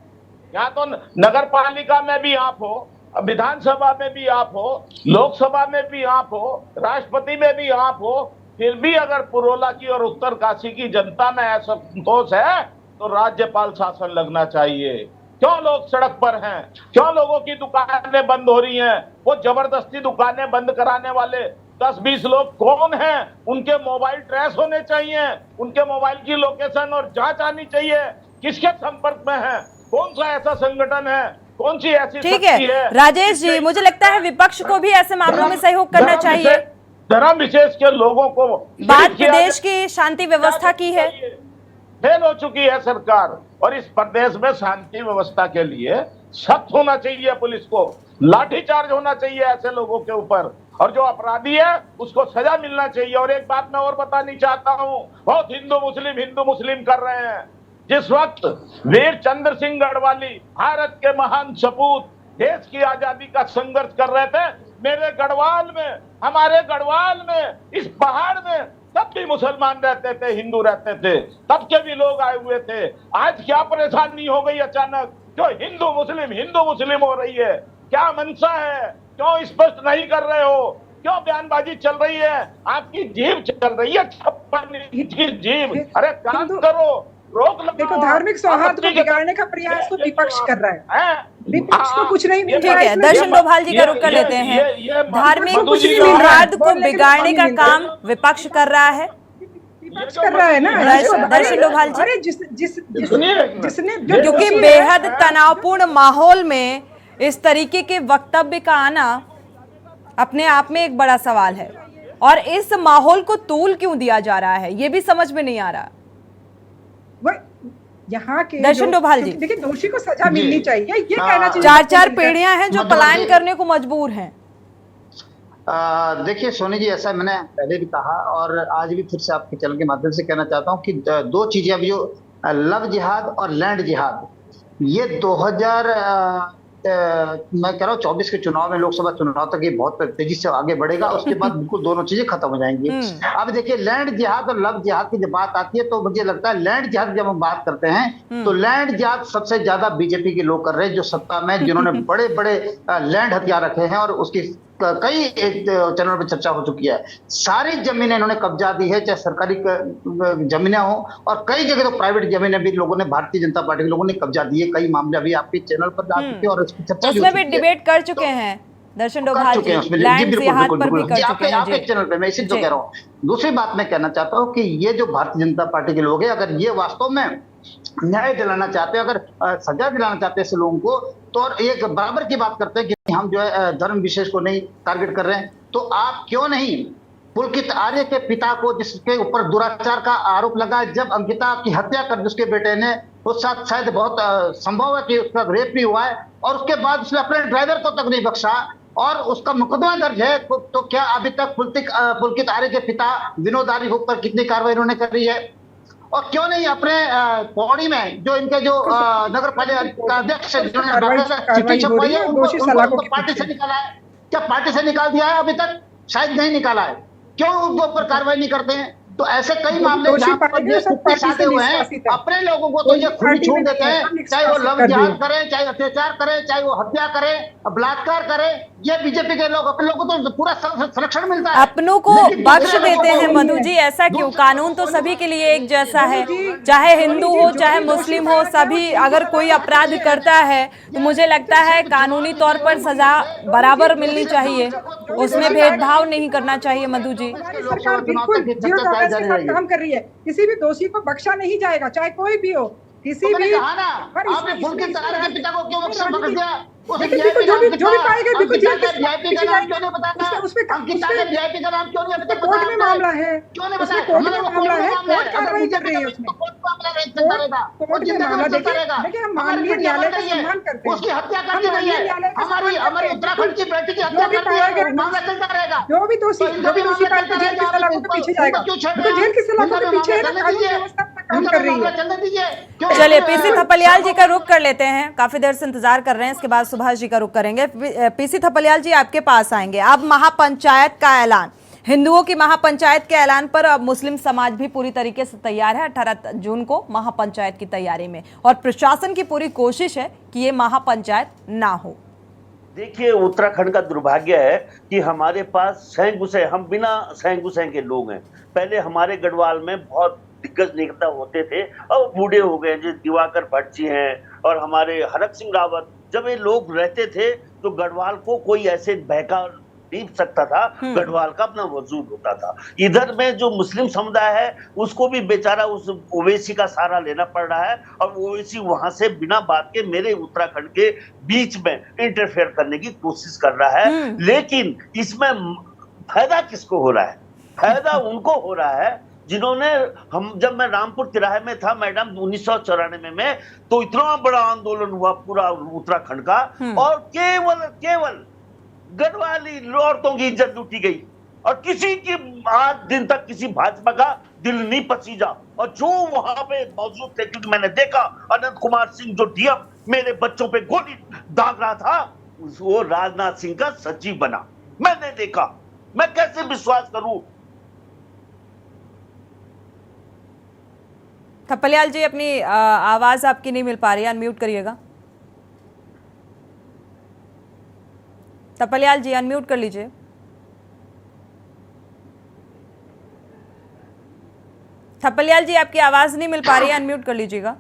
यहाँ तो नगर पालिका में भी आप हो, विधानसभा में भी आप हो, लोकसभा में भी आप हो, राष्ट्रपति में भी आप हो, फिर भी अगर पुरोला की और उत्तरकाशी की जनता में असंतोष है तो राज्यपाल शासन लगना चाहिए। क्यों लोग सड़क पर हैं? क्यों लोगों की दुकानें बंद हो रही हैं? वो जबरदस्ती दुकानें बंद कराने वाले 10-20 लोग कौन हैं? उनके मोबाइल ट्रेस होने चाहिए, उनके मोबाइल की लोकेशन और जांच आनी चाहिए, किसके संपर्क में है, कौन सा ऐसा संगठन है, कौन सी ऐसी शक्ति है। राजेश जी, मुझे लगता है विपक्ष को भी ऐसे मामलों में सहयोग करना चाहिए। धर्म विशेष के लोगों को बात प्रदेश की शांति व्यवस्था की है, फेल हो चुकी है सरकार, और इस प्रदेश में शांति व्यवस्था के लिए सख्त होना चाहिए पुलिस को, लाठीचार्ज होना चाहिए ऐसे लोगों के ऊपर, और जो अपराधी है उसको सजा मिलना चाहिए। और एक बात मैं और बतानी चाहता हूं, बहुत हिंदू मुस्लिम कर रहे हैं। जिस वक्त वीर चंद्र सिंह गढ़वाली भारत के महान सपूत देश की आजादी का संघर्ष कर रहे थे, मेरे गढ़वाल में, हमारे गढ़वाल में, इस पहाड़ में तब भी मुसलमान रहते थे, हिंदू रहते थे, तब के भी लोग आए हुए थे। आज क्या परेशानी हो गई अचानक जो हिंदू मुस्लिम हो रही है? क्या मंशा है? क्यों स्पष्ट नहीं कर रहे हो? क्यों बयानबाजी चल रही है? आपकी जीभ चल रही है, छप्पन की जीभ। अरे काम करो, रोक लगाओ। देखो, धार्मिक सौहार्द को बिगाड़ने का प्रयास तो विपक्ष कर रहा है, विपक्ष को कुछ नहीं मिल रहा है। ठीक है, दर्शन डोभाल जी का रुख कर लेते हैं। धार्मिक सौहार्द को बिगाड़ने का काम विपक्ष कर रहा है, विपक्ष कर रहा है ना दर्शन डोभाल जी। अरे जिसने क्योंकि बेहद तनावपूर्ण माहौल में इस तरीके के वक्तव्य का आना अपने आप में एक बड़ा सवाल है, और इस माहौल को तूल क्यों दिया जा रहा है ये भी समझ में नहीं आ रहा। यहाँ के दर्शन डोभाल जी, देखिए, दोषी को सजा मिलनी चाहिए, ये कहना चाहिए। चार पीढ़ियां हैं जो पलायन करने को मजबूर हैं। देखिए सोनी जी, ऐसा मैंने पहले भी कहा और आज भी फिर से आपके चैनल के माध्यम से कहना चाहता हूँ कि दो चीजें अभी जो लव जिहाद और लैंड जिहाद, ये 2000 मैं कह रहा हूँ 24 के चुनाव में, लोकसभा चुनाव तक ये बहुत तेजी से आगे बढ़ेगा, उसके बाद बिल्कुल दोनों चीजें खत्म हो जाएंगी। अब देखिए, लैंड जिहाद और लव जिहाद की जब बात आती है तो मुझे लगता है लैंड जिहाद जब हम बात करते हैं तो लैंड जिहाद सबसे ज्यादा बीजेपी के लोग कर रहे हैं, जो सत्ता में, जिन्होंने बड़े बड़े लैंड हथियार रखे हैं और उसकी कई चैनल पर चर्चा हो चुकी है। सारी जमीनें इन्होंने कब्जा दी है, चाहे सरकारी जमीनें हो और कई जगह तो प्राइवेट जमीनें भी लोगों ने, भारतीय जनता पार्टी के लोगों ने कब्जा दी है। कई मामले अभी आपके चैनल पर जा चुके हैं और इसकी चर्चा उसमें भी डिबेट कर चुके हैं दर्शन डोभाल जी, लैंड जिहाद पर भी कर चुके हैं। आपके चैनल पे मैं इसी तो कह रहा हूँ। दूसरी बात मैं कहना चाहता हूँ कि ये जो भारतीय जनता पार्टी के लोग हैं, अगर ये वास्तव में न्याय दिलाना चाहते हैं, अगर सजा दिलाना चाहते हैं ऐसे लोगों को, तो और एक बराबर की बात करते हैं कि हम जो है धर्म विशेष को नहीं टारगेट कर रहे हैं, तो आप क्यों नहीं पुलकित आर्य के पिता को, जिसके ऊपर दुराचार का आरोप लगा, जब अंकिता की हत्या कर दी उसके बेटे ने, उस साथ शायद बहुत संभव है कि उसका रेप भी हुआ है, और उसके बाद उसने अपने ड्राइवर को तक नहीं बख्शा और उसका मुकदमा दर्ज है, तो क्या अभी तक पुलकित आर्य के पिता विनोद आर्य के ऊपर कितनी कार्रवाई इन्होंने करी है? और क्यों नहीं अपने पौड़ी में जो इनके जो नगर पालिका अध्यक्ष चिट्ठी छपवाई है, उनको पार्टी से निकाला है? क्या पार्टी से निकाल दिया है? अभी तक शायद नहीं निकाला है। क्यों उनके ऊपर कार्रवाई नहीं करते हैं? तो ऐसे कई मामले साधे हुए हैं, अपने लोगों को तो ये खुली छूट देते हैं, चाहे वो लव जिहाद करें, चाहे अत्याचार करें, चाहे वो हत्या करें, बलात्कार करें। ये बीजेपी के लोग, अपने लोगों को तो पूरा संरक्षण मिलता है, अपनों को बख्श देते हैं। मधु जी, ऐसा क्यों? कानून तो सभी के लिए एक जैसा है, चाहे हिंदू हो चाहे मुस्लिम हो, सभी अगर कोई अपराध करता है तो मुझे लगता है कानूनी तौर पर सजा बराबर मिलनी चाहिए, उसमें भेदभाव नहीं करना चाहिए। मधु जी, सरकार बिल्कुल काम कर रही है, किसी भी दोषी को बख्शा नहीं जाएगा, चाहे कोई भी हो, किसी भी। आपने पुलकित आर्य के पिता को क्यों बख्श दिया? जो भी पाएगा वीआईपी का नाम क्यों नहीं बताया? अंकिता ने वीआईपी का नाम क्यों नहीं बताया? कोर्ट में मामला है, क्यों नहीं बताया? कोर्ट में मामला है, कोर्ट कार्रवाई कर रही है उसमें, कोर्ट में मामला। देखिए, हम माननीय न्यायालय का सम्मान करते हैं, उसकी हत्या कर दी गई है, हमारी उत्तराखंड की बेटी की हत्या कर दी है, मामला चलता रहेगा। जो भी दोषी पाए तो जेल की सलाखों के पीछे जाएगा, तो जेल की सलाखों के पीछे कानून व्यवस्था काम कर रही है। चलिए, पीसी थपलियाल जी का रुख कर लेते हैं, काफी देर से इंतजार कर रहे हैं, इसके बाद सुभाष जी का रुख करेंगे। पीसी थपलियाल जी, आपके पास आएंगे। अब महापंचायत का ऐलान, हिंदुओं की महापंचायत के ऐलान पर अब मुस्लिम समाज भी पूरी तरीके से तैयार है। 18 जून को महापंचायत की तैयारी में, और प्रशासन की पूरी कोशिश है कि ये महापंचायत ना हो। देखिए, उत्तराखंड का दुर्भाग्य है कि हमारे पास सैंग गुसैं, हम बिना सैंग गुसैं के लोग हैं। पहले हमारे गढ़वाल में बहुत दिग्गज नेता होते थे, अब बूढ़े हो गए, जो दिवाकर भट्ट जी हैं और हमारे हरक सिंह रावत। जब ये लोग रहते थे तो गढ़वाल को कोई ऐसे बहका नहीं सकता था, गढ़वाल का अपना वजूद होता था। इधर में जो मुस्लिम समुदाय है उसको भी बेचारा उस ओवैसी का सहारा लेना पड़ रहा है, और ओवैसी वहां से बिना बात के मेरे उत्तराखंड के बीच में इंटरफेयर करने की कोशिश कर रहा है। लेकिन इसमें फायदा किसको हो रहा है? फायदा उनको हो रहा है जिन्होंने जब मैं रामपुर तिराहे में था मैडम 1994 में, तो इतना बड़ा आंदोलन हुआ पूरा उत्तराखंड का, और केवल गढ़वाली औरतों की इज्जत लूटी गई और किसी की आज दिन तक किसी भाजपा का दिल नहीं पसीजा। और जो वहां पे मौजूद थे, क्योंकि मैंने देखा अनंत कुमार सिंह जो डीएम मेरे बच्चों पे गोली दाग रहा था, वो राजनाथ सिंह का सचिव बना, मैंने देखा। मैं कैसे विश्वास करूं? थपलियाल जी, अपनी आवाज आपकी नहीं मिल पा रही है, अनम्यूट करिएगा। थपलियाल जी, अनम्यूट कर लीजिए। थपलियाल जी, आपकी आवाज नहीं मिल पा रही है, अनम्यूट कर लीजिएगा।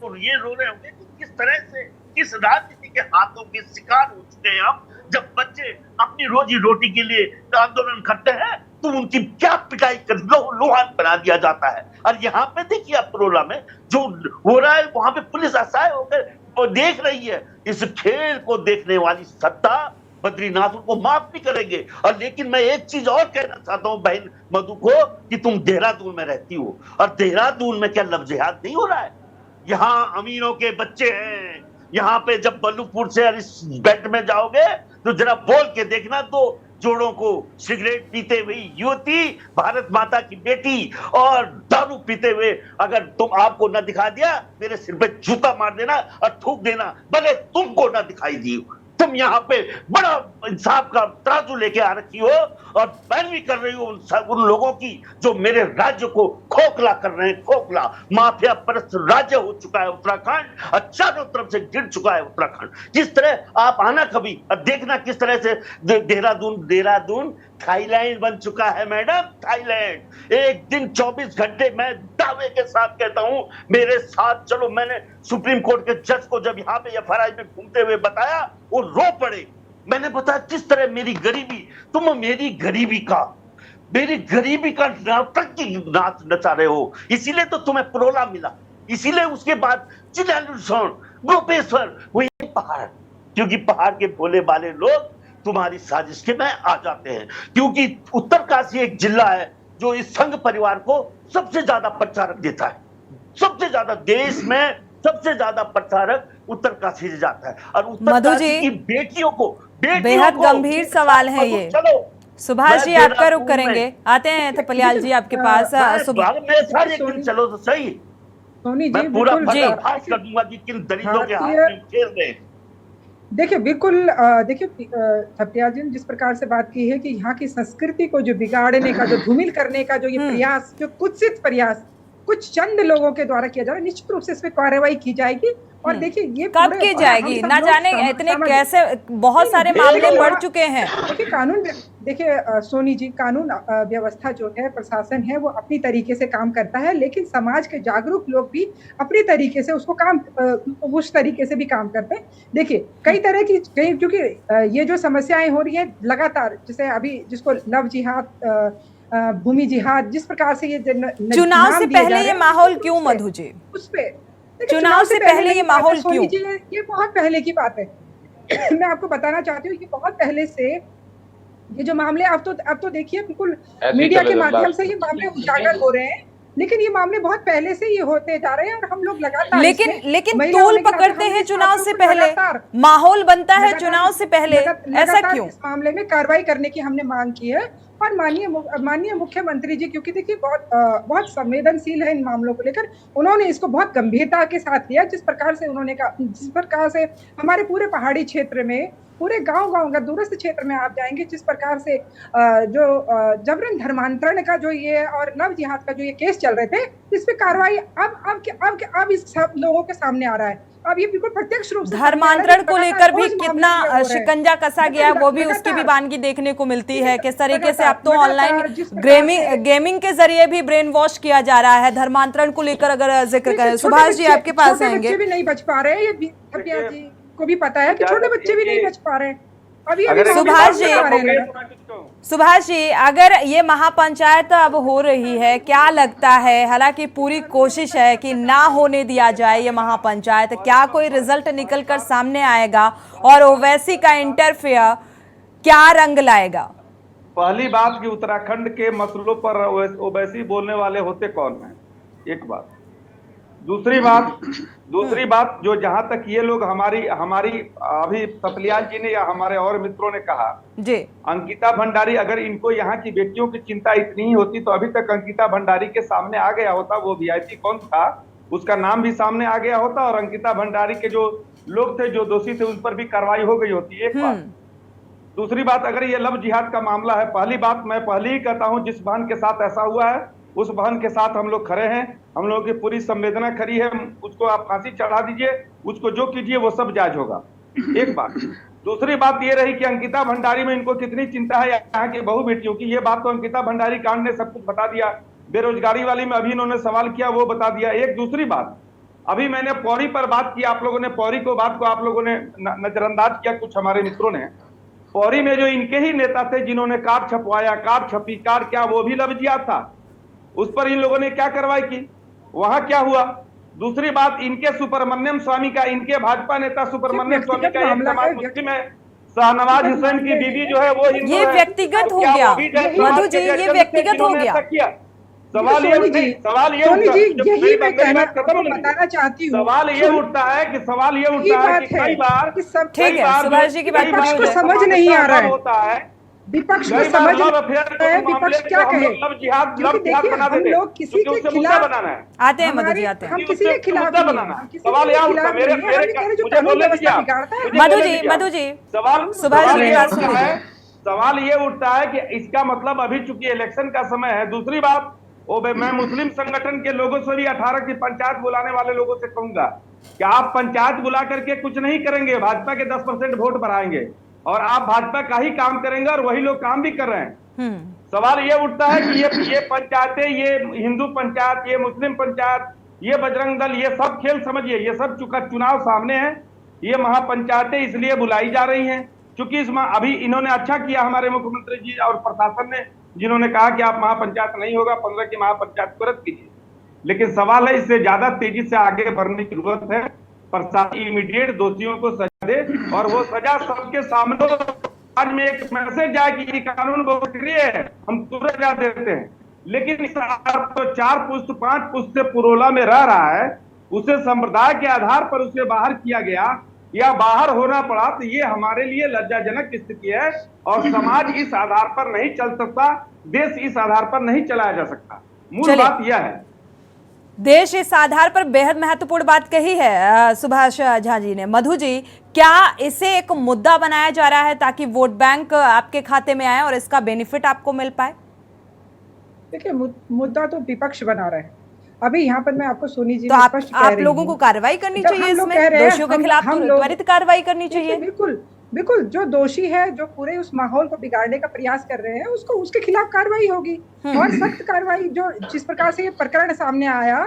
और ये रो रहे होंगे कि किस तरह से किस राजनीति के हाथों के शिकार हो चुके हैं हम। जब बच्चे अपनी रोजी रोटी के लिए आंदोलन करते हैं तो उनकी क्या पिटाई कर लोहान बना दिया जाता है। और यहाँ पे देखिए अप्रोला में जो हो रहा है, वहां पे पुलिस असहाय होकर देख रही है। इस खेल को देखने वाली सत्ता बद्रीनाथ उनको माफ नहीं करेंगे। और लेकिन मैं एक चीज और कहना चाहता हूँ बहन मधु को, कि तुम देहरादून में रहती हो, और देहरादून में क्या लव जिहाद नहीं हो रहा है? यहाँ अमीरों के बच्चे हैं। यहाँ पे जब बल्लूपुर से इस बेल्ट में जाओगे तो जरा बोल के देखना, तो जोड़ों को सिगरेट पीते हुई युवती, भारत माता की बेटी, और दारू पीते हुए अगर तुम आपको न दिखा दिया, मेरे सिर पे जूता मार देना और थूक देना, भले तुमको न दिखाई दी। तुम यहाँ पे बड़ा इंसाफ का तराजू लेके आ रखी हो और पैरवी कर रही हो उन लोगों की जो मेरे राज्य को खोखला कर रहे हैं। खोखला माफिया परस्त राज्य हो चुका है उत्तराखंड, और चारों तरफ से गिर चुका है उत्तराखंड। जिस तरह आप आना कभी और देखना किस तरह से देहरादून थाईलैंड बन चुका है मैडम, थाईलैंड। एक दिन 24 घंटे, मैं दावे के साथ कहता हूं, मेरे साथ चलो। मैंने सुप्रीम कोर्ट के जज को जब यहाँ पे एफआरआई में घूमते हुए बताया, वो रो पड़े। मैंने बताया किस तरह मेरी गरीबी, तुम मेरी गरीबी का नाटक की नाच नचा रहे हो, इसीलिए तो तुम्हें परोला मिला, इसीलिए उसके बाद गोपेश्वर, वो ये पहाड़, क्योंकि पहाड़ के भोले भाले लोग तुम्हारी साजिश के में आ जाते हैं। क्योंकि उत्तरकाशी एक जिला है जो इस संघ परिवार को सबसे ज्यादा प्रचारक देता है, सबसे ज्यादा देश में सबसे ज्यादा प्रचारक उत्तरकाशी से जाता है। और उत्तरकाशी की बेटियों को बेहद गंभीर सवाल है ये। सुभाष जी, आपका रुख करेंगे, आते हैं थपलियाल जी आपके पास। चलो तो सही, मैं पूरा पर्दाफाश कर दूंगा कि किन दलितों के हाथ में खेल रहे हैं। देखिए बिल्कुल, देखिए थपलियाल जी ने जिस प्रकार से बात की है कि यहाँ की संस्कृति को जो बिगाड़ने का, जो धूमिल करने का जो ये प्रयास, जो कुत्सित प्रयास कुछ चंद लोगों के द्वारा किया जा रहा है, निश्चित रूप से इस पे कार्रवाई की जाएगी। और देखिए ये कब की जाएगी ना जाने, इतने कैसे बहुत सारे मामले बढ़ चुके हैं। देखिए कानून, देखिए सोनी जी, कानून व्यवस्था जो है, प्रशासन है, वो अपनी तरीके से काम करता है, लेकिन समाज के जागरूक लोग भी अपनी तरीके से उसको उस तरीके से भी काम करते हैं। देखिए कई तरह की, क्योंकि ये जो समस्याएं हो रही है लगातार, जैसे अभी जिसको लव जिहाद, भूमि जिहाद, जिस प्रकार से ये चुनाव से पहले ये माहौल क्यों मधु जी, उस पे चुनाव से पहले ये माहौल क्यों? ये बहुत पहले की बात है। मैं आपको बताना चाहती हूँ, ये बहुत पहले से ये जो मामले, अब तो देखिए बिल्कुल मीडिया के माध्यम से ये मामले उजागर हो रहे हैं, लेकिन ये मामले बहुत पहले से ये होते जा रहे हैं और हम लोग लगातार लेकिन तूल पकड़ते हैं चुनाव से पहले, माहौल बनता है चुनाव से पहले, ऐसा क्यों? इस मामले में कार्रवाई करने की हमने मांग की है। और माननीय मुख्यमंत्री जी, क्योंकि देखिए बहुत संवेदनशील है इन मामलों को लेकर, उन्होंने इसको बहुत गंभीरता के साथ लिया। जिस प्रकार से उन्होंने कहा, जिस प्रकार से हमारे पूरे पहाड़ी क्षेत्र में, पूरे गांव अगर दूरस्थ क्षेत्र में आप जाएंगे, जिस प्रकार से जो जबरन धर्मांतरण का जो ये और लव जिहाद का जो ये केस चल रहे थे, इस पे कार्रवाई अब इस सब लोगों के सामने आ रहा है। अब ये बिल्कुल प्रत्यक्ष रूप से धर्मांतरण को लेकर भी कितना शिकंजा कसा गया, वो भी उसकी भी वानगी देखने को मिलती है। किस तरीके से अब तो ऑनलाइन गेमिंग के जरिए भी ब्रेन वॉश किया जा रहा है। धर्मांतरण को लेकर अगर जिक्र करें, सुभाष जी आपके पास आएंगे। भी नहीं बच पा रहे, ये जी को भी पता है कि छोटे बच्चे भी नहीं बच पा रहे हैं। सुभाष जी, अगर ये महापंचायत अब हो रही है, क्या लगता है, हालांकि पूरी कोशिश है कि ना होने दिया जाए ये महापंचायत, क्या कोई रिजल्ट निकल कर सामने आएगा और ओवैसी का इंटरफेयर क्या रंग लाएगा? पहली बात कि उत्तराखंड के मसलों पर ओवैसी बोलने वाले होते कौन हैं, एक बात। दूसरी बात जो जहां तक ये लोग हमारी अभी सतलियाल जी ने या हमारे और मित्रों ने कहा जी, अंकिता भंडारी, अगर इनको यहाँ की बेटियों की चिंता इतनी ही होती तो अभी तक अंकिता भंडारी के सामने आ गया होता। वो वीआईपी कौन था उसका नाम भी सामने आ गया होता और अंकिता भंडारी के जो लोग थे, जो दोषी थे, उन पर भी कार्रवाई हो गई होती। एक बात। दूसरी बात, अगर ये लव जिहाद का मामला है, पहली बात मैं पहले ही कहता हूं, जिस बहन के साथ ऐसा हुआ है उस बहन के साथ हम लोग खड़े हैं, हम लोगों की पूरी संवेदना खड़ी है। उसको आप फांसी चढ़ा दीजिए, उसको जो कीजिए वो सब जायज होगा। एक बात। दूसरी बात ये रही कि अंकिता भंडारी में इनको कितनी चिंता है यहाँ की बहू बेटियों की, ये बात तो अंकिता भंडारी कांड ने सब कुछ बता दिया। बेरोजगारी वाली में अभी इन्होंने सवाल किया, वो बता दिया। एक दूसरी बात, अभी मैंने पौरी पर बात की, आप लोगों ने पौरी को बात को आप लोगों ने नजरअंदाज किया, कुछ हमारे मित्रों ने। पौरी में जो इनके ही नेता थे जिन्होंने कार्ड छपवाया, कार्ड छपी, कार्ड क्या वो भी लव जिहाद था, उस पर इन लोगों ने क्या कार्रवाई की, वहां क्या हुआ। दूसरी बात, इनके सुब्रमण्यम स्वामी का, इनके भाजपा नेता सुब्रमण्यम स्वामी का एक समाज मुस्लिम है, शाहनवाज हुसैन की बीवी जो है वो हिंदू है। ये व्यक्तिगत हो गया मधु जी, ये व्यक्तिगत हो गया। सवाल ये यही मैं कहना बताना चाहती हूँ। सवाल ये उठता है कि कई बार ठीक है, सुभाष जी की बात विपक्ष को समझ नहीं आ रहा होता है, विपक्ष को समझ है विपक्ष क्या कहे। देखिए हम लोग किसी के खिलाफ आते हैं मधु जी, आते हैं। हम किसी के खिलाफ सवाल यह उठता है, मधु जी सुभाष जी की बात सुनिए। सवाल ये उठता है कि इसका मतलब अभी चूंकि इलेक्शन का समय है। दूसरी बात, मैं मुस्लिम संगठन के लोगों से भी 18 की पंचायत बुलाने वाले लोगों से कहूंगा कि आप पंचायत बुला करके कुछ नहीं करेंगे, भाजपा के 10% वोट बढ़ाएंगे और आप भाजपा का ही काम करेंगे और वही लोग काम भी कर रहे हैं। सवाल ये उठता है कि ये पंचायतें, ये हिंदू पंचायत, ये मुस्लिम पंचायत, ये बजरंग दल, ये सब खेल समझिए, ये सब चुनाव सामने है। ये महापंचायतें इसलिए बुलाई जा रही हैं क्योंकि अभी इन्होंने अच्छा किया हमारे मुख्यमंत्री जी और प्रशासन ने, जिन्होंने कहा कि आप महापंचायत नहीं होगा, 15 की महापंचायत को रद्द कीजिए। लेकिन सवाल है इससे ज्यादा तेजी से आगे बढ़ने की जरूरत है। प्रशासन इमीडिएट दोषियों को सजा दे और वो सजा सबके सामने। आज में एक मैसेज जाए कि ये कानून बहुत सक्रिय है, हम तुरंत सजा देते हैं, लेकिन इस तो 4 पुश्त 5 पुश्त से पुरोला में रह रहा है, उसे संप्रदाय के आधार पर उसे बाहर किया गया या बाहर होना पड़ा, तो ये हमारे लिए लज्जाजनक स्थिति है और समाज इस आधार पर नहीं चल सकता, देश इस आधार पर नहीं चलाया जा सकता। मूल बात यह है। देश इस आधार पर बेहद महत्वपूर्ण बात कही है सुभाष झा जी ने। मधु जी, क्या इसे एक मुद्दा बनाया जा रहा है ताकि वोट बैंक आपके खाते में आए और इसका बेनिफिट आपको मिल पाए? देखिए मुद्दा तो विपक्ष बना रहे हैं। अभी यहाँ पर मैं आपको सोनी जी तो आप लोगों को कार्रवाई करनी चाहिए, इसमें दोषियों के खिलाफ त्वरित कार्रवाई करनी चाहिए। बिल्कुल जो दोषी है, जो पूरे उस माहौल को बिगाड़ने का प्रयास कर रहे हैं, उसको उसके खिलाफ कार्रवाई होगी और सख्त कार्रवाई। जो जिस प्रकार से ये प्रकरण सामने आया,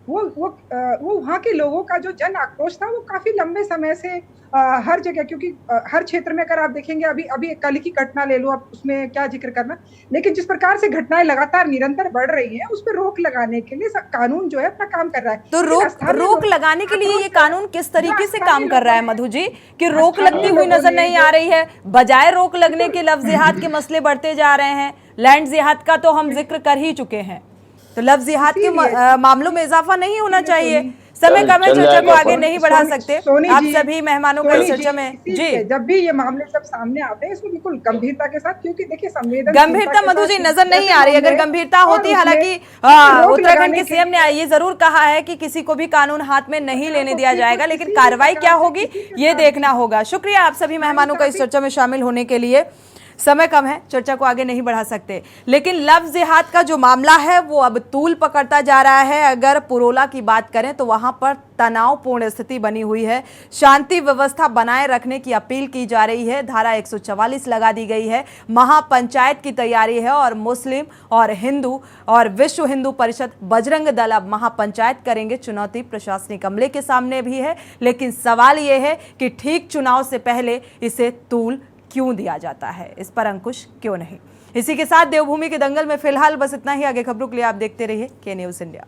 वो वहाँ के लोगों का जो जन आक्रोश था वो काफी लंबे समय से हर जगह, क्योंकि हर क्षेत्र में अगर आप देखेंगे, अभी कल की घटना ले लो, आप उसमें क्या जिक्र करना, लेकिन जिस प्रकार से घटनाएं लगातार निरंतर बढ़ रही हैं, उस पर रोक लगाने के लिए कानून जो है अपना काम कर रहा है। तो रोक लगाने के लिए ये कानून किस तरीके से काम कर रहा है मधु जी, कि रोक लगती हुई नजर नहीं आ रही है? बजाय रोक लगने के लव जिहाद के मसले बढ़ते जा रहे हैं। लैंड जिहाद का तो हम जिक्र कर ही चुके हैं, तो लव जिहाद के मामलों में इजाफा नहीं होना चाहिए। समय कम है, चर्चा को आगे नहीं बढ़ा सकते। आप सभी मेहमानों को चर्चा में जी, जब भी ये मामले सब सामने आते हैं इसको बिल्कुल गंभीरता के साथ, क्योंकि देखिए गंभीरता मधु जी नजर नहीं आ रही। अगर गंभीरता होती, हालांकि उत्तराखंड के सीएम ने ये जरूर कहा है कि किसी को भी कानून हाथ में नहीं लेने दिया जाएगा, लेकिन कार्रवाई क्या होगी ये देखना होगा। शुक्रिया आप सभी मेहमानों का इस चर्चा में शामिल होने के लिए। समय कम है, चर्चा को आगे नहीं बढ़ा सकते, लेकिन लव जिहाद का जो मामला है वो अब तूल पकड़ता जा रहा है। अगर पुरोला की बात करें तो वहां पर तनावपूर्ण स्थिति बनी हुई है। शांति व्यवस्था बनाए रखने की अपील की जा रही है। धारा 144 लगा दी गई है। महापंचायत की तैयारी है और मुस्लिम और हिंदू और विश्व हिंदू परिषद, बजरंग दल अब महापंचायत करेंगे। चुनौती प्रशासनिक अमले के सामने भी है, लेकिन सवाल यह है कि ठीक चुनाव से पहले इसे तूल क्यों दिया जाता है, इस पर अंकुश क्यों नहीं। इसी के साथ देवभूमि के दंगल में फिलहाल बस इतना ही। आगे खबरों के लिए आप देखते रहिए के न्यूज़ इंडिया।